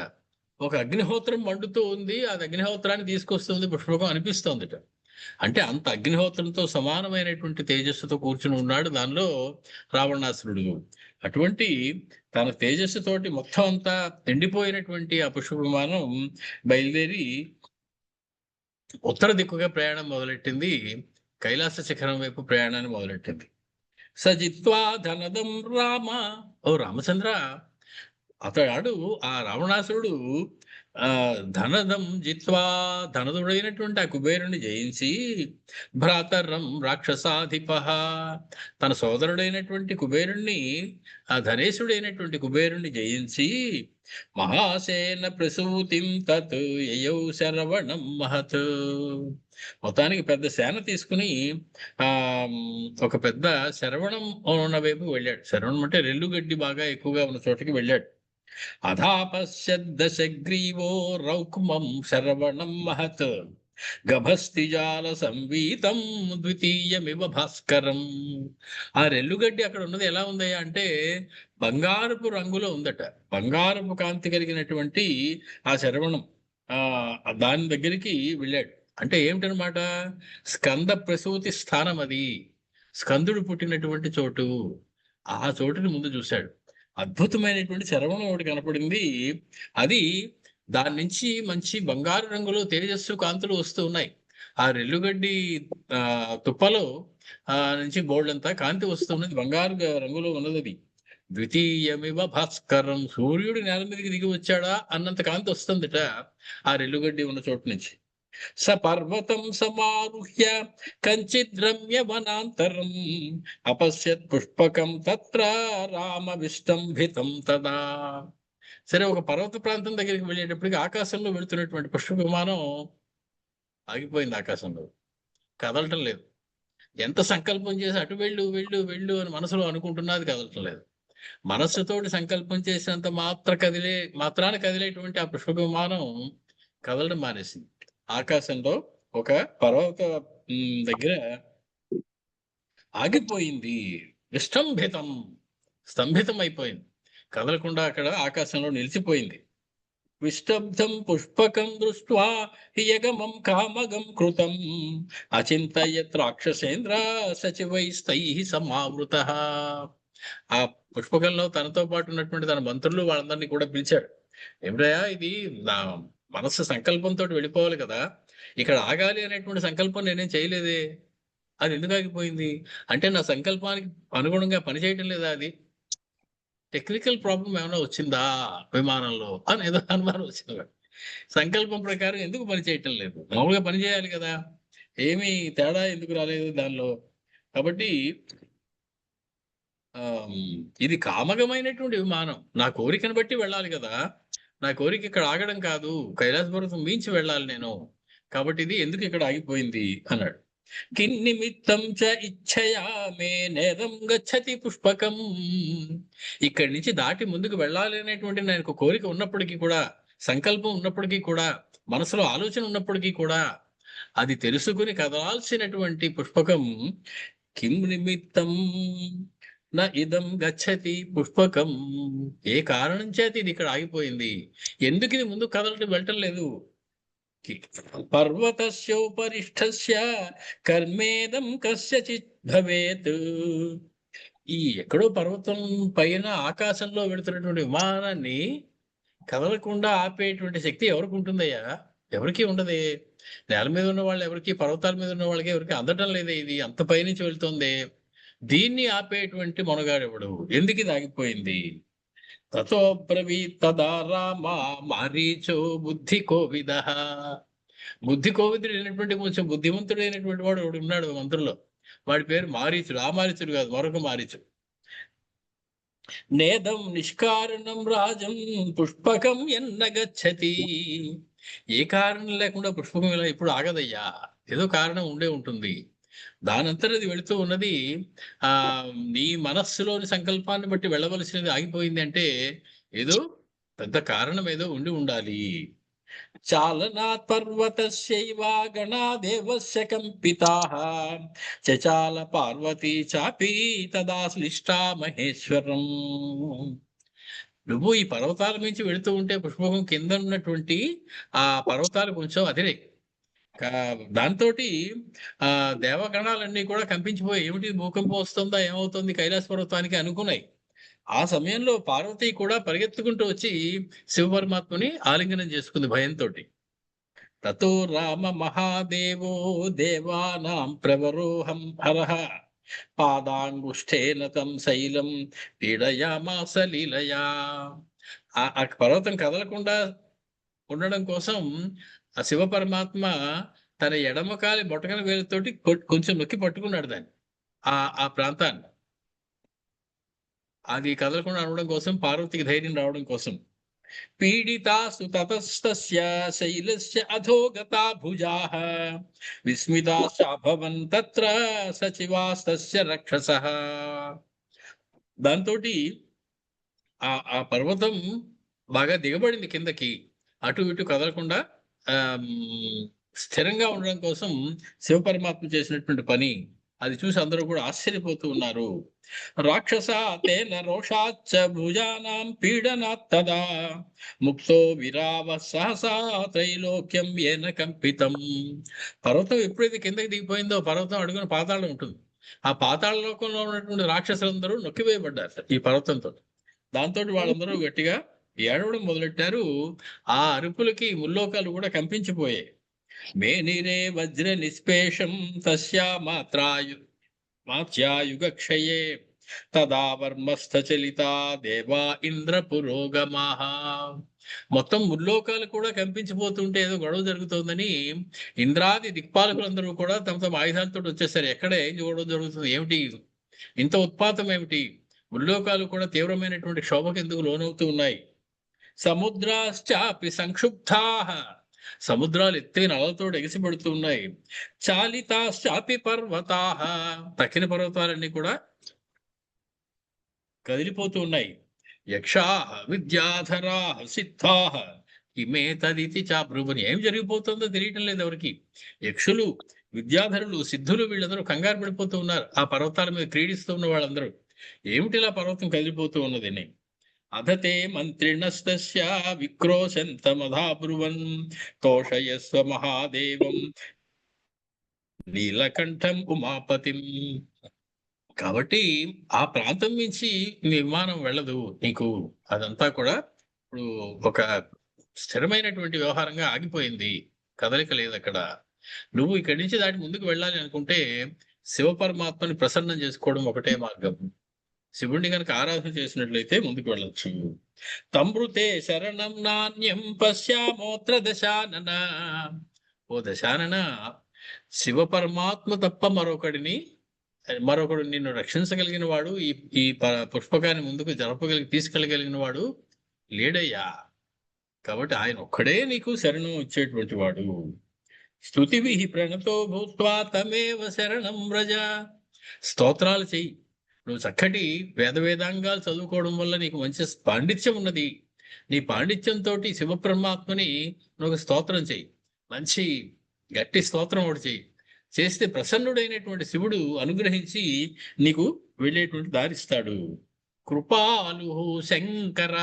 ఒక అగ్నిహోత్రం మండుతూ ఉంది, అది అగ్నిహోత్రాన్ని తీసుకొస్తుంది పుష్పకం అనిపిస్తోందిట. అంటే అంత అగ్నిహోత్రంతో సమానమైనటువంటి తేజస్సుతో కూర్చుని ఉన్నాడు దానిలో రావణాసురుడు. అటువంటి తన తేజస్సుతోటి మొత్తం అంతా ఎండిపోయినటువంటి ఆ పుష్ప విమానం బయలుదేరి ఉత్తర దిక్కుగా ప్రయాణం మొదలెట్టింది. కైలాస శిఖరం వైపు ప్రయాణాన్ని మొదలెట్టింది. సజిత్వా ధనదం రామ. ఓ రామచంద్ర, అతడు ఆ రావణాసురుడు ధనదం జిత్వా, ధనదుడైనటువంటి ఆ కుబేరుని జయించి, భ్రాతరం రాక్షసాధిప, తన సోదరుడైనటువంటి కుబేరుణ్ణి, ఆ ధనేశుడైనటువంటి కుబేరుణ్ణి జయించి, మహాసేన ప్రసూతిం తత్ యయౌ శరవణం మహత్. మొత్తానికి పెద్ద సేన తీసుకుని ఒక పెద్ద శరవణం ఉన్న వైపు వెళ్ళాడు. శరవణం అంటే రెల్లుగడ్డి బాగా ఎక్కువగా ఉన్న చోటకి వెళ్ళాడు. అధాపశ్యద్దశగ్రీవో రౌక్మం శరవణం మహత్ గభస్తిజాల సంవీతం ద్వితీయమివ భాస్కరం. ఆ రెల్లుగడ్డి అక్కడ ఉన్నది ఎలా ఉందయ్యా అంటే బంగారపు రంగులో ఉందట. బంగారపు కాంతి కలిగినటువంటి ఆ శరవణం దాని దగ్గరికి వెళ్ళాడు. అంటే ఏమిటనమాట, స్కంద ప్రసూతి స్థానం అది, స్కందుడు పుట్టినటువంటి చోటు. ఆ చోటుని ముందు చూశాడు. అద్భుతమైనటువంటి శరవణం ఒకటి కనపడింది. అది దాని నుంచి మంచి బంగారు రంగులో తేజస్సు కాంతులు వస్తూ ఉన్నాయి. ఆ రెల్లుగడ్డి తుప్పలో నుంచి బోర్డంతా కాంతి వస్తున్నది, బంగారు రంగులో ఉన్నది అది. ద్వితీయమివ భాస్కరం, సూర్యుడు నేల మీదకి దిగి వచ్చాడా అన్నంత కాంతి వస్తుందిట ఆ రెల్లుగడ్డి ఉన్న చోటు నుంచి. స పర్వతం సమారుహ్య కంచిద్రమ్య వనాంతరం అపశ్యత్ పుష్పకం తత్ర రామ విష్టంభితం తదా. సరే, ఒక పర్వత ప్రాంతం దగ్గరికి వెళ్ళేటప్పటికి ఆకాశంలో వెళుతున్నటువంటి పుష్ప విమానం ఆగిపోయింది. ఆకాశంలో కదలటం లేదు. ఎంత సంకల్పం చేసి అటు వెళ్ళు వెళ్ళు వెళ్ళు అని మనసులో అనుకుంటున్నది కదలటం లేదు. మనస్సుతోటి సంకల్పం చేసినంత మాత్రాన కదిలేటువంటి ఆ పుష్ప విమానం కదలడం మానేసింది. ఆకాశంలో ఒక పర్వత దగ్గర ఆగిపోయింది. విష్టంభితం, స్తంభితం అయిపోయింది, కదలకుండా అక్కడ ఆకాశంలో నిలిచిపోయింది. విష్టబ్ధం పుష్పకం దృష్ట్వా యగమం కామగం కృతం అచింతయత్ రాక్షసేంద్ర సచివైస్తైః సమావృతః. ఆ పుష్పకంలో తనతో పాటు ఉన్నటువంటి తన మంత్రులు వాళ్ళందరినీ కూడా పిలిచాడు. ఏమిటయా ఇది, నా మనస్సు సంకల్పంతో వెళ్ళిపోవాలి కదా, ఇక్కడ ఆగాలి అనేటువంటి సంకల్పం నేనేం చేయలేదే, అది ఎందుకు ఆగిపోయింది అంటే నా సంకల్పానికి అనుగుణంగా పనిచేయటం లేదా, అది టెక్నికల్ ప్రాబ్లం ఏమైనా వచ్చిందా విమానంలో అని ఏదో అనుమానం వచ్చింది. సంకల్పం ప్రకారం ఎందుకు పని చేయటం లేదు, మామూలుగా పని చేయాలి కదా, ఏమీ తేడా ఎందుకు రాలేదు దానిలో. కాబట్టి ఇది కామగమైనటువంటి విమానం, నా కోరికను బట్టి వెళ్ళాలి కదా, నా కోరిక ఇక్కడ ఆగడం కాదు, కైలాస పర్వతం మించి వెళ్ళాలి నేను, కాబట్టి ఇది ఎందుకు ఇక్కడ ఆగిపోయింది అన్నాడు. కిన్నిమిత్తం చ ఇచ్ఛయా మే నేదం గచ్చతి పుష్పకం. ఇక్కడి నుంచి దాటి ముందుకు వెళ్ళాలి అనేటువంటి నాకు కోరిక ఉన్నప్పటికీ కూడా, సంకల్పం ఉన్నప్పటికీ కూడా, మనసులో ఆలోచన ఉన్నప్పటికీ కూడా, అది తెలుసుకుని కదలాల్సినటువంటి పుష్పకం కిం నిమిత్తం నా ఇదం గచ్చతి పుష్పకం, ఏ కారణం చేత ఇది ఇక్కడ ఆగిపోయింది, ఎందుకు ఇది ముందు కదలటం వెళ్ళటం లేదు. పర్వతస్యోపరిష్ఠస్య కర్మేదం కస్యచిత్ భవేత్. ఈ ఎక్కడో పర్వతం పైన ఆకాశంలో వెళుతున్నటువంటి విమానాన్ని కదలకుండా ఆపేటువంటి శక్తి ఎవరికి ఉంటుందయ్యా? ఎవరికి ఉండదే. నేల మీద ఉన్న వాళ్ళు ఎవరికి, పర్వతాల మీద ఉన్న వాళ్ళకి ఎవరికి అందటం లేదే. ఇది అంత పైనుంచి వెళ్తుంది. దీన్ని ఆపేటువంటి మొనగాడెవడు? ఎందుకు ఇది ఆగిపోయింది? తతో బ్రవీత్ తదా రామ మారీచో బుద్ధి కోవిద. బుద్ధి కోవిదుడైనటువంటి కొంచెం బుద్ధిమంతుడైనటువంటి వాడు ఒకడు ఉన్నాడు మంత్రుల్లో. వాడి పేరు మారీచుడు. ఆ మారీచుడు కాదు, మరొక మారీచుడు. నేదం నిష్కారణం రాజం పుష్పకం ఎన్నగచ్చతి. ఏ కారణం లేకుండా పుష్పకం ఇలా ఇప్పుడు ఆగదయ్యా. ఏదో కారణం ఉండే ఉంటుంది. దానంతరం అది వెళుతూ ఉన్నది. ఆ నీ మనస్సులోని సంకల్పాన్ని బట్టి వెళ్ళవలసినది ఆగిపోయింది అంటే ఏదో పెద్ద కారణం ఏదో ఉండి ఉండాలి. చాలనాత్ పర్వతస్యైవ గణాదేవస్య కంపితాః చచాల పార్వతీ చాపి తదా శ్లిష్టా మహేశ్వరం. నువ్వు ఈ పర్వతాల నుంచి వెళుతూ ఉంటే పుష్పకం కింద ఉన్నటువంటి ఆ పర్వతాలు కొంచెం అదిరే. దాంతో ఆ దేవగణాలన్నీ కూడా కంపించిపోయి ఏమిటి భూకంపం వస్తుందా, ఏమవుతుంది కైలాస పర్వతానికి అనుకున్నాయి. ఆ సమయంలో పార్వతి కూడా పరిగెత్తుకుంటూ వచ్చి శివ పరమాత్మని ఆలింగనం చేసుకుంది భయంతో. తతో రామ మహాదేవో దేవానాం ప్రవరోహం హరః పాదాంగుష్ఠేన తం శైలం పీడయామాస లీలయా. ఆ పర్వతం కదలకుండా ఉండడం కోసం ఆ శివ పరమాత్మ తన ఎడమకాలి బొటకన వేలుతోటి కొంచెం నొక్కి పట్టుకున్నాడు దాన్ని, ఆ ప్రాంతాన్ని. అది కదలకుండా ఉండడం కోసం, పార్వతికి ధైర్యం రావడం కోసం. పీడితాసు తతస్తస్య శైలస్య అధోగతా భుజాః విస్మితాశ్చాభవన్ తత్ర సచివాస్తస్య రక్షసః. దాంతోటి ఆ పర్వతం బాగా దిగబడింది కిందకి. అటు ఇటు కదలకుండా స్థిరంగా ఉండడం కోసం శివ పరమాత్మ చేసినటువంటి పని అది చూసి అందరూ కూడా ఆశ్చర్యపోతూ ఉన్నారు. రాక్షస తేన రోషాచ్చ భుజానాం పీడనాత్ తదా ముక్తో విరావ సహసా త్రైలోక్యం ఏన కంపితం. పర్వతం ఎప్పుడైతే కిందకి దిగిపోయిందో పర్వతం అడుగున పాతాళం ఉంటుంది. ఆ పాతాళ లోకంలో ఉన్నటువంటి రాక్షసులందరూ నొక్కివేయబడ్డారు ఈ పర్వతంతో. దాంతో వాళ్ళందరూ గట్టిగా ఏడవడం మొదలెట్టారు. ఆ అరుపులకి ముల్లోకాలు కూడా కంపించిపోయాయి. మేనిరే వజ్ర నిస్పేషం తస్యా మాత్యాయుగక్షయే తదా వర్మస్థచలితా దేవా ఇంద్ర పురోగమాః. మొత్తం ముల్లోకాలు కూడా కంపించిపోతుంటే ఏదో గొడవ జరుగుతోందని ఇంద్రాది దిక్పాలకులందరూ కూడా తమ తమ ఆయుధాలతో వచ్చేసారు. ఎక్కడ ఏం గొడవ జరుగుతుంది, ఏమిటి ఇంత ఉత్పాతం, ఏమిటి? ముల్లోకాలు కూడా తీవ్రమైనటువంటి క్షోభకు ఎందుకు లోనవుతూ ఉన్నాయి. సముద్రాశ్చాపి సంక్షుబ్ధాః. సముద్రాలు ఎత్తైన అలలతో ఎగిసిపడుతూ ఉన్నాయి. చాలితాశ్చాపి పర్వతాః. తక్కిన పర్వతాలన్నీ కూడా కదిలిపోతూ ఉన్నాయి. యక్షాః విద్యాధరాః సిద్ధాః ఇమే తదితి చాబ్రువని. ఏం జరిగిపోతుందో తెలియటం లేదు ఎవరికి. యక్షులు, విద్యాధరులు, సిద్ధులు వీళ్ళందరూ కంగారు పడిపోతూ ఉన్నారు. ఆ పర్వతాల మీద క్రీడిస్తూ ఉన్న వాళ్ళందరూ ఏమిటిలా పర్వతం కదిలిపోతూ ఉన్నదని. అధతే మంత్రిణస్తస్య విక్రోశంతమధాబ్రువన్ తోషయస్వ మహాదేవం నీలకంఠం ఉమాపతిం. కాబట్టి ఆ ప్రాంతం నుంచి నీ విమానం వెళ్ళదు నీకు. అదంతా కూడా ఇప్పుడు ఒక స్థిరమైనటువంటి వ్యవహారంగా ఆగిపోయింది. కదలిక లేదు అక్కడ. నువ్వు ఇక్కడి నుంచి దాటి ముందుకు వెళ్ళాలి అనుకుంటే శివ పరమాత్మని ప్రసన్నం చేసుకోవడం ఒకటే మార్గం. శివుడిని కనుక ఆరాధన చేసినట్లయితే ముందుకు వెళ్ళొచ్చు. తమృతే శరణం నాణ్యం పశ్యామోత్ర దశానన. ఓ దశానన, శివ పరమాత్మ తప్ప మరొకడు నిన్ను రక్షించగలిగిన వాడు, ఈ పుష్పకాన్ని ముందుకు తీసుకెళ్ళగలిగిన వాడు లేడయ్యా. కాబట్టి ఆయన ఒక్కడే నీకు శరణం ఇచ్చేటువంటి వాడు. స్తుతిభిః ప్రణతో భూత్వా తమేవ శరణం వ్రజ. స్తోత్రాలు చెయ్యి. నువ్వు చక్కటి వేదాంగాలు చదువుకోవడం వల్ల నీకు మంచి పాండిత్యం ఉన్నది. నీ పాండిత్యంతో శివ పరమాత్మని నువ్వు స్తోత్రం చెయ్యి. మంచి గట్టి స్తోత్రం ఒకటి చెయ్యి. చేస్తే ప్రసన్నుడైనటువంటి శివుడు అనుగ్రహించి నీకు వెళ్ళేటువంటి దారిస్తాడు. కృపాలు శంకర.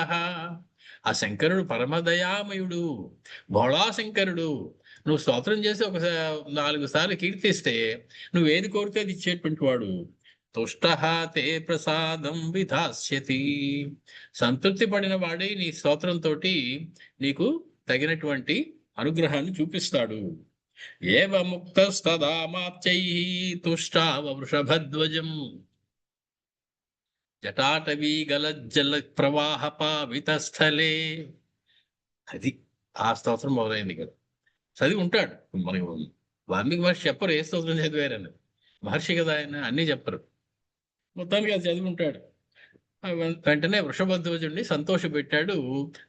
ఆ శంకరుడు పరమదయామయుడు, భోళాశంకరుడు. నువ్వు స్తోత్రం చేసి ఒక 4 సార్లు కీర్తిస్తే నువ్వేది కోరితే అది ఇచ్చేటువంటి వాడు. తుష్టః తే ప్రసాదం విధాస్యతి. సంతృప్తి పడిన వాడే నీ స్తోత్రంతో నీకు తగినటువంటి అనుగ్రహాన్ని చూపిస్తాడు. ఏవ ముక్తస్తదా మాత్యైః తుష్టావ వృషభధ్వజం జటాటవీ గలజ్జల ప్రవాహ పావిత స్థలే. అది ఆ స్తోత్రం మొదలైంది కదా. చదివి ఉంటాడు. మనకి వాల్మీకి మహర్షి చెప్పరు ఏ స్తోత్రం చదివారని. మహర్షి కదా ఆయన, అన్నీ చెప్పరు. మొత్తానికి అది చదివి ఉంటాడు. వెంటనే వృషభధ్వజుడిని సంతోషపెట్టాడు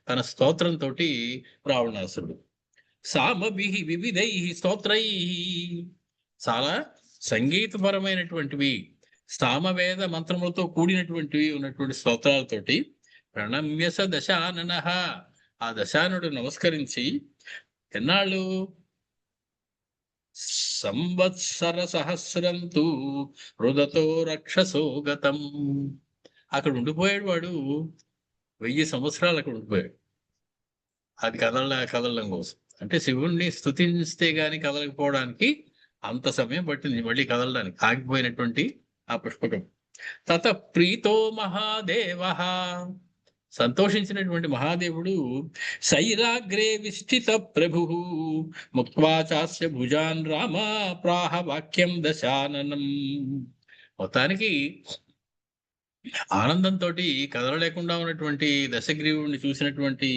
తన స్తోత్రంతో రావణాసురుడు. సామభిః వివిధైః స్తోత్రైః. చాలా సంగీతపరమైనటువంటివి, సామవేద మంత్రములతో కూడినటువంటివి ఉన్నటువంటి స్తోత్రాలతోటి ప్రణమ్య స దశాననః. ఆ దశానుడు నమస్కరించి, ఎన్నాళ్ళు? సంవత్సర సహస్రంతు రుదతో రక్షసో గతం. అక్కడ ఉండిపోయాడు వాడు. 1000 సంవత్సరాలు అక్కడ ఉండిపోయాడు. అది కదలడం కోసం. అంటే శివుణ్ణి స్తుతిస్తే గాని కదలకపోవడానికి అంత సమయం పట్టింది మళ్ళీ కదలడానికి. ఆగిపోయినటువంటి ఆ పుష్పకం. తత ప్రీతో మహాదేవః. సంతోషించినటువంటి మహాదేవుడు శైలాగ్రే విష్ఠిత ప్రభు ముక్త్వా చాస్య భుజాన్ రామ ప్రాహ వాక్యం దశాననం. మొత్తానికి ఆనందంతో కదలలేకుండా ఉన్నటువంటి దశగ్రీవుడిని చూసినటువంటి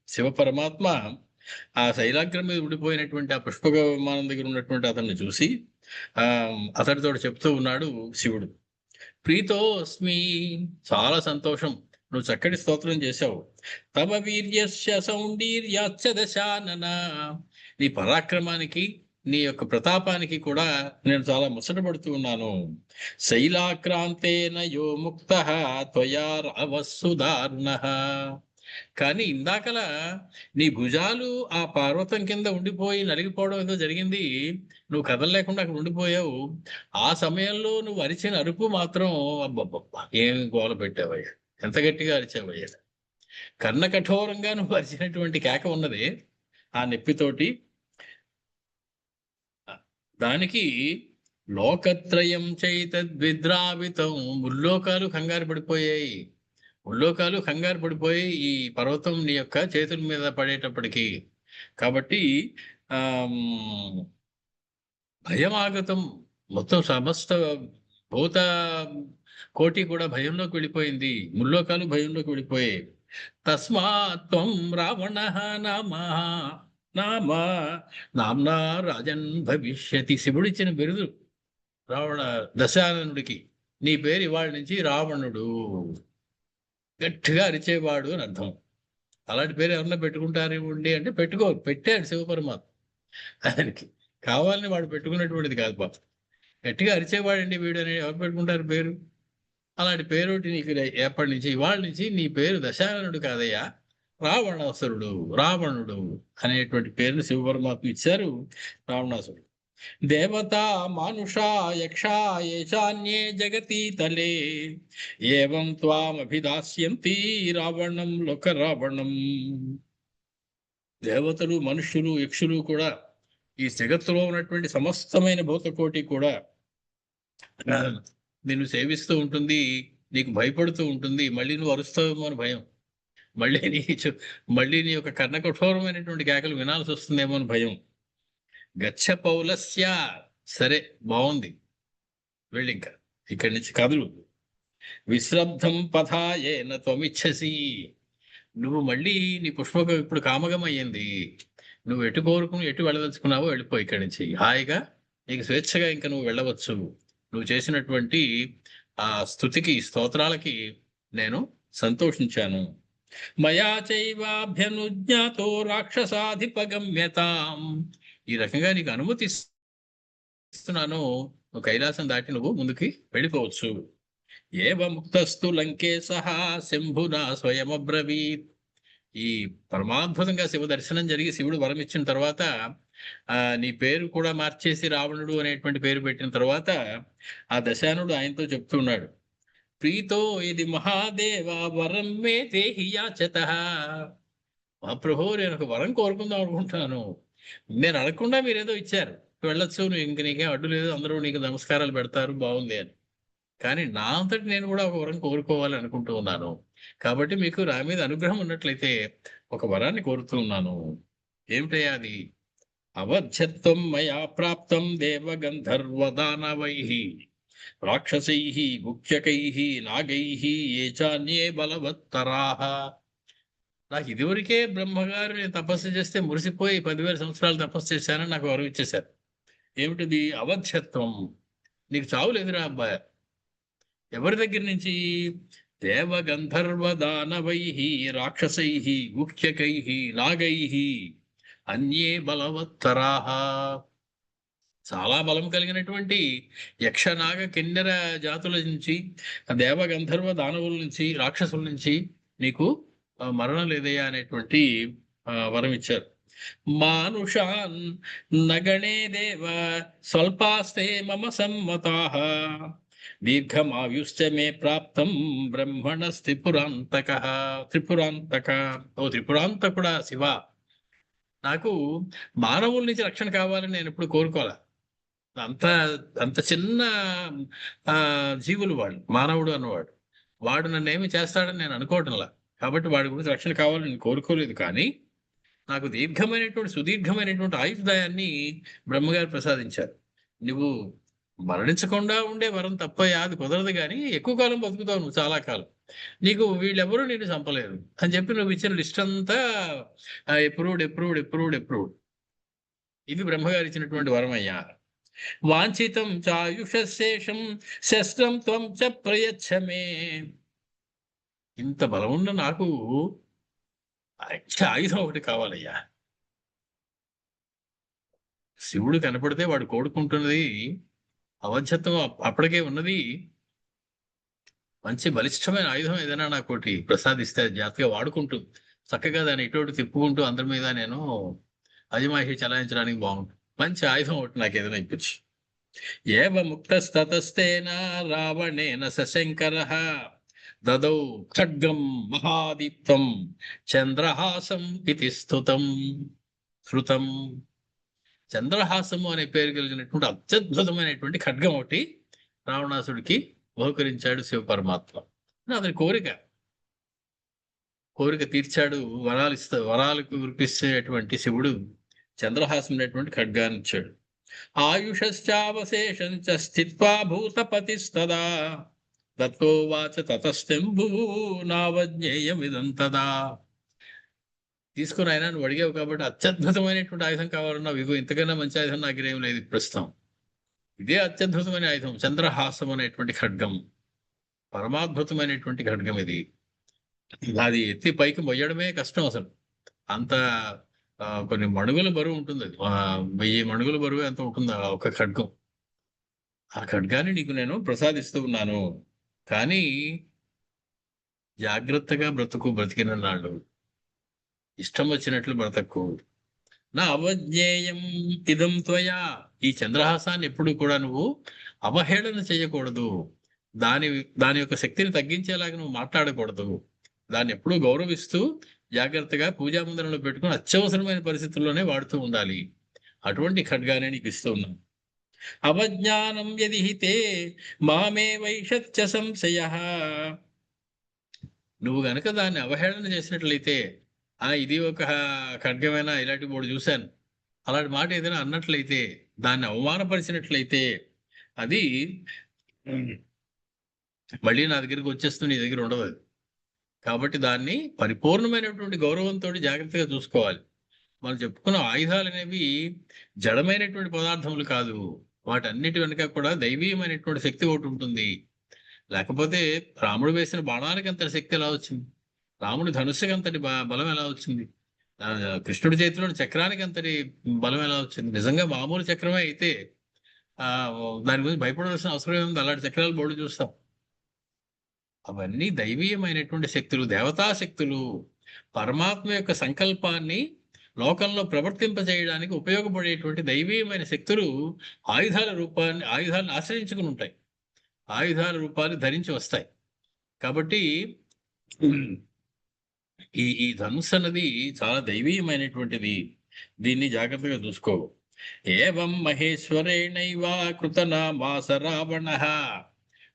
శివ పరమాత్మ ఆ శైలాగ్రం మీద ఉండిపోయినటువంటి ఆ పుష్పక విమానం దగ్గర ఉన్నటువంటి అతన్ని చూసి అతడితో చెప్తూ ఉన్నాడు శివుడు, ప్రీతోస్మి, చాలా సంతోషం, నువ్వు చక్కటి స్తోత్రం చేశావు. తమ వీర్యస్య సౌందర్యాచ్చ దశానన. నీ పరాక్రమానికి, నీ యొక్క ప్రతాపానికి కూడా నేను చాలా ముచ్చటపడుతూ ఉన్నాను. శైలాక్రాంతేన యో ముక్తః త్వయా రావస్సుదారుణః. కానీ ఇందాకలా నీ భుజాలు ఆ పర్వతం కింద ఉండిపోయి నలిగిపోవడం ఏదో జరిగింది. నువ్వు కదలలేకుండా అక్కడ ఉండిపోయావు. ఆ సమయంలో నువ్వు అరిచిన అరుపు మాత్రం అబ్బబ్బబ్బా ఏం గోల పెట్టావయ్యా, ఎంత గట్టిగా అరిచావయ్యా. కర్ణ కఠోరంగా నువ్వు అరిచినటువంటి కేక ఉన్నది ఆ నొప్పితోటి. దానికి లోకత్రయం చైతద్విద్రావితం. ముల్లోకాలు కంగారు పడిపోయాయి. ముల్లోకాలు కంగారు పడిపోయి ఈ పర్వతం నీ యొక్క చేతుల మీద పడేటప్పటికి. కాబట్టి భయమాగతం, మొత్తం సమస్త భూత కోటి కూడా భయంలోకి వెళ్ళిపోయింది. ముల్లోకాలు భయంలోకి వెళ్ళిపోయాయి. తస్మాత్ త్వం రావణః నామ్నా రాజన్ భవిష్యతి. శివుడిచ్చిన బిరుదు రావణ దశాననుడికి. నీ పేరు ఇవాళ నుంచి రావణుడు, గట్టిగా అరిచేవాడు అని అర్థం. అలాంటి పేరు ఎవరన్నా పెట్టుకుంటారేమండి అంటే పెట్టుకోరు. పెట్టాడు శివపరమాత్మ ఆయనకి. కావాలని వాడు పెట్టుకున్నటువంటిది కాదు పాప. గట్టిగా అరిచేవాడండి వీడు అని ఎవరు పెట్టుకుంటారు పేరు? అలాంటి పేరు నీకు ఎప్పటి నుంచి, ఇవాళ నుంచి నీ పేరు దశాననుడు కాదయ్యా, రావణాసురుడు, రావణుడు అనేటువంటి పేరును శివపరమాత్మ ఇచ్చారు రావణాసురుడు. దేవతా మానుషా యక్షా ఏచాన్యే జగతి తలే ఏవం త్వామభిదాస్యంతి రావణం లోక రావణం. దేవతలు, మనుష్యులు, యక్షులు కూడా, ఈ జగత్తులో ఉన్నటువంటి సమస్తమైన భూతకోటి కూడా నిన్ను సేవిస్తూ ఉంటుంది, నీకు భయపడుతూ ఉంటుంది. మళ్ళీ నువ్వు అరుస్తావేమో అని భయం, మళ్ళీ నీ యొక్క కర్ణ కఠోరమైనటువంటి కేకలు వినాల్సి వస్తుందేమో అని భయం. గచ్చ పౌలస్య. సరే, బాగుంది, వెళ్ళి ఇంకా ఇక్కడి నుంచి కదులు. విశ్రబ్ధం పథాయేన త్వమిచ్చసి. నువ్వు మళ్ళీ నీ పుష్పకం ఇప్పుడు కామగం అయ్యింది. నువ్వు ఎటు కోరుకుని ఎటు వెళ్ళదలుచుకున్నావో వెళ్ళిపో ఇక్కడి నుంచి. హాయిగా నీకు స్వేచ్ఛగా ఇంకా నువ్వు వెళ్ళవచ్చు. నువ్వు చేసినటువంటి ఆ స్తుతికి, స్తోత్రాలకి నేను సంతోషించాను. మయా చైవాభ్యనుజ్ఞాతో రాక్షసాధిపగమ్యతాం. ఈ రకంగా నీకు అనుమతి ఇస్తున్నాను, నువ్వు కైలాసం దాటి నువ్వు ముందుకి వెళ్ళిపోవచ్చు. ఏవ ముక్తస్తు లంకేశః శంభునా స్వయమబ్రవీత్. ఈ పరమాద్భుతంగా శివ దర్శనం జరిగి శివుడు వరం ఇచ్చిన తర్వాత నీ పేరు కూడా మార్చేసి రావణుడు అనేటువంటి పేరు పెట్టిన తర్వాత ఆ దశానుడు ఆయనతో చెప్తున్నాడు, ప్రీతో ఇది మహాదేవ వరం మే దేహి యాచతః. మహాప్రభు, నేను ఒక వరం కోరుకుందాం అనుకుంటున్నాను, నేను అడగకుండా మీరేదో ఇచ్చారు, వెళ్ళొచ్చు, నువ్వు ఇంక నీకేం అడ్డు లేదు, అందరూ నీకు నమస్కారాలు పెడతారు, బాగుంది అని. కానీ నా అంతటి నేను కూడా ఒక వరం కోరుకోవాలి అనుకుంటూ ఉన్నాను. కాబట్టి మీకు నా మీద అనుగ్రహం ఉన్నట్లయితే ఒక వరాన్ని కోరుతూ ఉన్నాను. ఏమిటయ్యా అది? అవధ్యత్వం మయా ప్రాప్తం దేవగంధర్వదానవైః రాక్షసైః గుహ్యకైః నాగైః ఏ చాన్యే బలవత్తరాః. నాకు ఇదివరకే బ్రహ్మగారు నేను తపస్సు చేస్తే మురిసిపోయి 10,000 సంవత్సరాలు తపస్సు చేశానని నాకు వరం ఇచ్చేశారు. ఏమిటిది? అవధ్యత్వం. నీకు చావు లేదురా అబ్బాయి. ఎవరి దగ్గర నుంచి? దేవగంధర్వ దానవైః రాక్షసైః గుహ్యకైః నాగైః అన్యే బలవత్తరాః. చాలా బలం కలిగినటువంటి యక్షనాగ కిన్నెర జాతుల నుంచి, దేవగంధర్వ దానవుల నుంచి, రాక్షసుల నుంచి నీకు మరణం లేదయ్యా అనేటువంటి వరం ఇచ్చారు. మానుషాన్ నగణే దేవ స్వల్పాస్తే మమ సమ్మతాః దీర్ఘమాయుశ్చ మే ప్రాప్తం బ్రహ్మణస్ త్రిపురాంతకః. త్రిపురాంతక, ఓ త్రిపురాంతకుడా శివ, నాకు మానవుల నుంచి రక్షణ కావాలని నేను ఎప్పుడు కోరుకోలే. అంత అంత చిన్న జీవులు వాళ్ళు. మానవుడు అన్నవాడు, వాడు నన్ను ఏమి చేస్తాడని నేను అనుకోవటంలా. కాబట్టి వాడి గురించి రక్షణ కావాలని నేను కోరుకోలేదు. కానీ నాకు సుదీర్ఘమైనటువంటి ఆయుర్దాయాన్ని బ్రహ్మగారు ప్రసాదించారు. నువ్వు మరణించకుండా ఉండే వరం తప్పయ్యా, అది కుదరదు, కానీ ఎక్కువ కాలం బతుకుతావు నువ్వు, చాలా కాలం. నీకు వీళ్ళెవరూ నిన్ను చంపలేరు అని చెప్పి నువ్వు ఇచ్చిన లిస్ట్ అంతా ఎప్రూవ్డ్. ఇది బ్రహ్మగారు ఇచ్చినటువంటి వరం అయ్యా. వాంఛితం చాయుషశేషం శస్త్రం త్వం చ ప్రయచ్చమే. ఇంత బలం ఉన్న నాకు ఆయుధం ఒకటి కావాలయ్యా. శివుడు కనపడితే వాడు కోరుకుంటున్నది అవధ్యత్వం అప్పటికే ఉన్నది. మంచి బలిష్టమైన ఆయుధం ఏదైనా నాకు ఒకటి ప్రసాదిస్తే జాగ్రత్తగా వాడుకుంటూ చక్కగా దాన్ని ఇటువంటి తిప్పుకుంటూ అందరి మీద నేను అజమాయిషి చలాయించడానికి బాగుంటుంది. మంచి ఆయుధం ఒకటి నాకు ఏదైనా ఇప్పించి. ఏవ ముక్తస్తతస్తేన రావణేన సశంకరః దదౌ ఖడ్గం మహాదీప్తం చంద్రహాసం ఇది శృతం. చంద్రహాసము అనే పేరు కలిగినటువంటి అత్యద్భుతమైనటువంటి ఖడ్గం ఒకటి రావణాసుడికి బహుకరించాడు శివ పరమాత్మ. అతని కోరిక తీర్చాడు. వరాలకు కురిపిస్తేటువంటి శివుడు చంద్రహాసం అనేటువంటి ఖడ్గాన్ని ఇచ్చాడు. ఆయుషశ్చావశేషం చ స్థిత్వా భూతపతిస్తదా దత్తోవాచ తతస్తంభూ నావజ్ఞేయమిదంతదా. తీసుకుని ఆయన నువ్వు అడిగావు కాబట్టి అత్యద్భుతమైనటువంటి ఆయుధం కావాలన్నా, ఇగో ఇంతకన్నా మంచి ఆయుధం నాకు ఏం లేదు ప్రస్తుతం. ఇదే అత్యద్భుతమైన ఆయుధం, చంద్రహాసం అనేటువంటి ఖడ్గం. పరమాద్భుతమైనటువంటి ఖడ్గం ఇది. అది ఎత్తి పైకి మొయ్యడమే కష్టం అసలు. అంత కొన్ని మణుగుల బరువు ఉంటుంది. అది 1000 మణుగుల బరువు ఎంత ఉంటుంది ఒక ఖడ్గం. ఆ ఖడ్గాన్ని నీకు నేను ప్రసాదిస్తూ ఉన్నాను. కానీ జాగ్రత్తగా బ్రతికిన నాళ్ళు, ఇష్టం వచ్చినట్లు బ్రతకు. నా అవజ్ఞేయం ఇదం త్వయా. ఈ చంద్రహాసాన్ని ఎప్పుడు కూడా నువ్వు అవహేళన చేయకూడదు. దాని యొక్క శక్తిని తగ్గించేలాగా నువ్వు మాట్లాడకూడదు. దాన్ని ఎప్పుడూ గౌరవిస్తూ జాగ్రత్తగా పూజా మందిరంలో పెట్టుకుని అత్యవసరమైన పరిస్థితుల్లోనే వాడుతూ ఉండాలి. అటువంటి ఖడ్గానే నీకు ఇస్తూ ఉన్నాను. అవజ్ఞానం యది హితే మామే వైషత్య సంశయః. నువ్వు గనక దాన్ని అవహేళన చేసినట్లయితే, ఇది ఒక ఖడ్గమైనా, ఇలాంటి 3 చూశాను, అలాంటి మాట ఏదైనా అన్నట్లయితే, దాన్ని అవమానపరిచినట్లయితే, అది మళ్ళీ నా దగ్గరికి వచ్చేస్తుంది, నీ దగ్గర ఉండదు అది. కాబట్టి దాన్ని పరిపూర్ణమైనటువంటి గౌరవంతో జాగ్రత్తగా చూసుకోవాలి. మనం చెప్పుకున్న ఆయుధాలు అనేవి జడమైనటువంటి పదార్థములు కాదు. వాటన్నిటి వెనుక కూడా దైవీయమైనటువంటి శక్తి ఒకటి ఉంటుంది. లేకపోతే రాముడు వేసిన బాణానికి అంతటి శక్తి ఎలా వచ్చింది? రాముడి ధనుస్సుకి అంతటి బలం ఎలా వచ్చింది? కృష్ణుడి చేతిలోని చక్రానికి అంతటి బలం ఎలా వచ్చింది? నిజంగా మామూలు చక్రమే అయితే దాని గురించి భయపడవలసిన అవసరం ఏముంది? అలాంటి చక్రాలు బోర్డు చూస్తాం. అవన్నీ దైవీయమైనటువంటి శక్తులు, దేవతా శక్తులు. పరమాత్మ యొక్క సంకల్పాన్ని లోకంలో ప్రవర్తింపజేయడానికి ఉపయోగపడేటువంటి దైవీయమైన శక్తులు ఆయుధాలను ఆశ్రయించుకుని ఉంటాయి. ఆయుధాల రూపాన్ని ధరించి వస్తాయి. కాబట్టి ఈ ధనుస్సు అన్నది చాలా దైవీయమైనటువంటిది. దీన్ని జాగ్రత్తగా చూసుకో. ఏవం మహేశ్వరేణైవ కృతనామాస రావణ.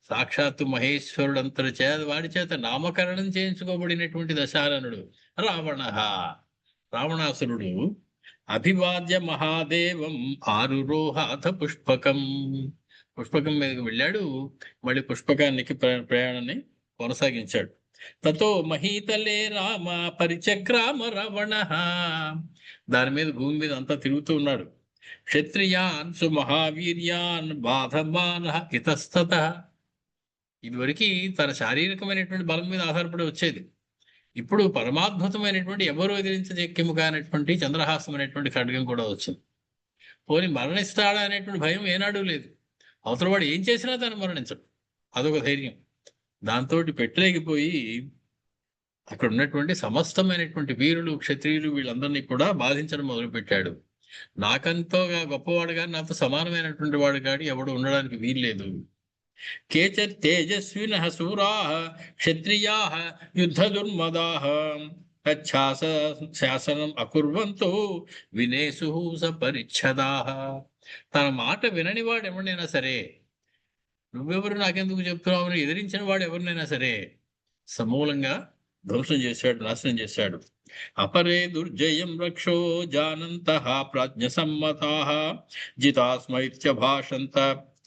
సాక్షాత్తు మహేశ్వరుడు అంతటి చేత వాడి చేత నామకరణం చేయించుకోబడినటువంటి దశాననుడు రావణ, రావణాసురుడు అభివాద్య మహాదేవం ఆరురోహాథ పుష్పకం. పుష్పకం మీదకి వెళ్ళాడు, మళ్ళీ పుష్పకానికి ప్రయాణాన్ని కొనసాగించాడు. తతో మహీతలే రామ పరిచక్రామ రావణ. దాని మీద భూమి మీద అంతా తిరుగుతూ ఉన్నాడు. క్షత్రియాన్ సుమహావీర్యాన్ బాధమాన ఇతస్తత. ఇదివరకు తన శారీరకమైనటువంటి బలం మీద ఆధారపడి వచ్చేది. ఇప్పుడు పరమాద్భుతమైనటువంటి ఎవరు ఎదిరించజెక్కెము కానటువంటి చంద్రహాసం అనేటువంటి ఖడ్గం కూడా వచ్చింది. పోని మరణిస్తాడా అనేటువంటి భయం ఏనాడు లేదు. అవతల వాడు ఏం చేసినా తను మరణించడు, అదొక ధైర్యం. దాంతో పెట్టలేకపోయి అక్కడ ఉన్నటువంటి సమస్తమైనటువంటి వీరులు క్షత్రియులు వీళ్ళందరినీ కూడా బాధించడం మొదలుపెట్టాడు. నాకంతో గొప్పవాడు కానీ నాతో సమానమైనటువంటి వాడు కానీ ఎవడు ఉండడానికి వీల్లేదు. కేచర్ తేజస్వినః శూరాః క్షత్రియాః యుద్ధ దుర్మదాః శాసనం అకుర్వంతో వినేసు సపరిచ్ఛదాః. తన మాట వినని వాడు ఎవరినైనా సరే, నువ్వెవరు నాకెందుకు చెప్తున్నావు అని ఎదిరించిన వాడు ఎవరినైనా సరే సమూలంగా ధ్వంసం చేశాడు, నాశనం చేశాడు. అపరే దుర్జయం రక్షో జానంతః ప్రాజ్ఞ సమ్మతాః జితాస్మైత్య భాషంత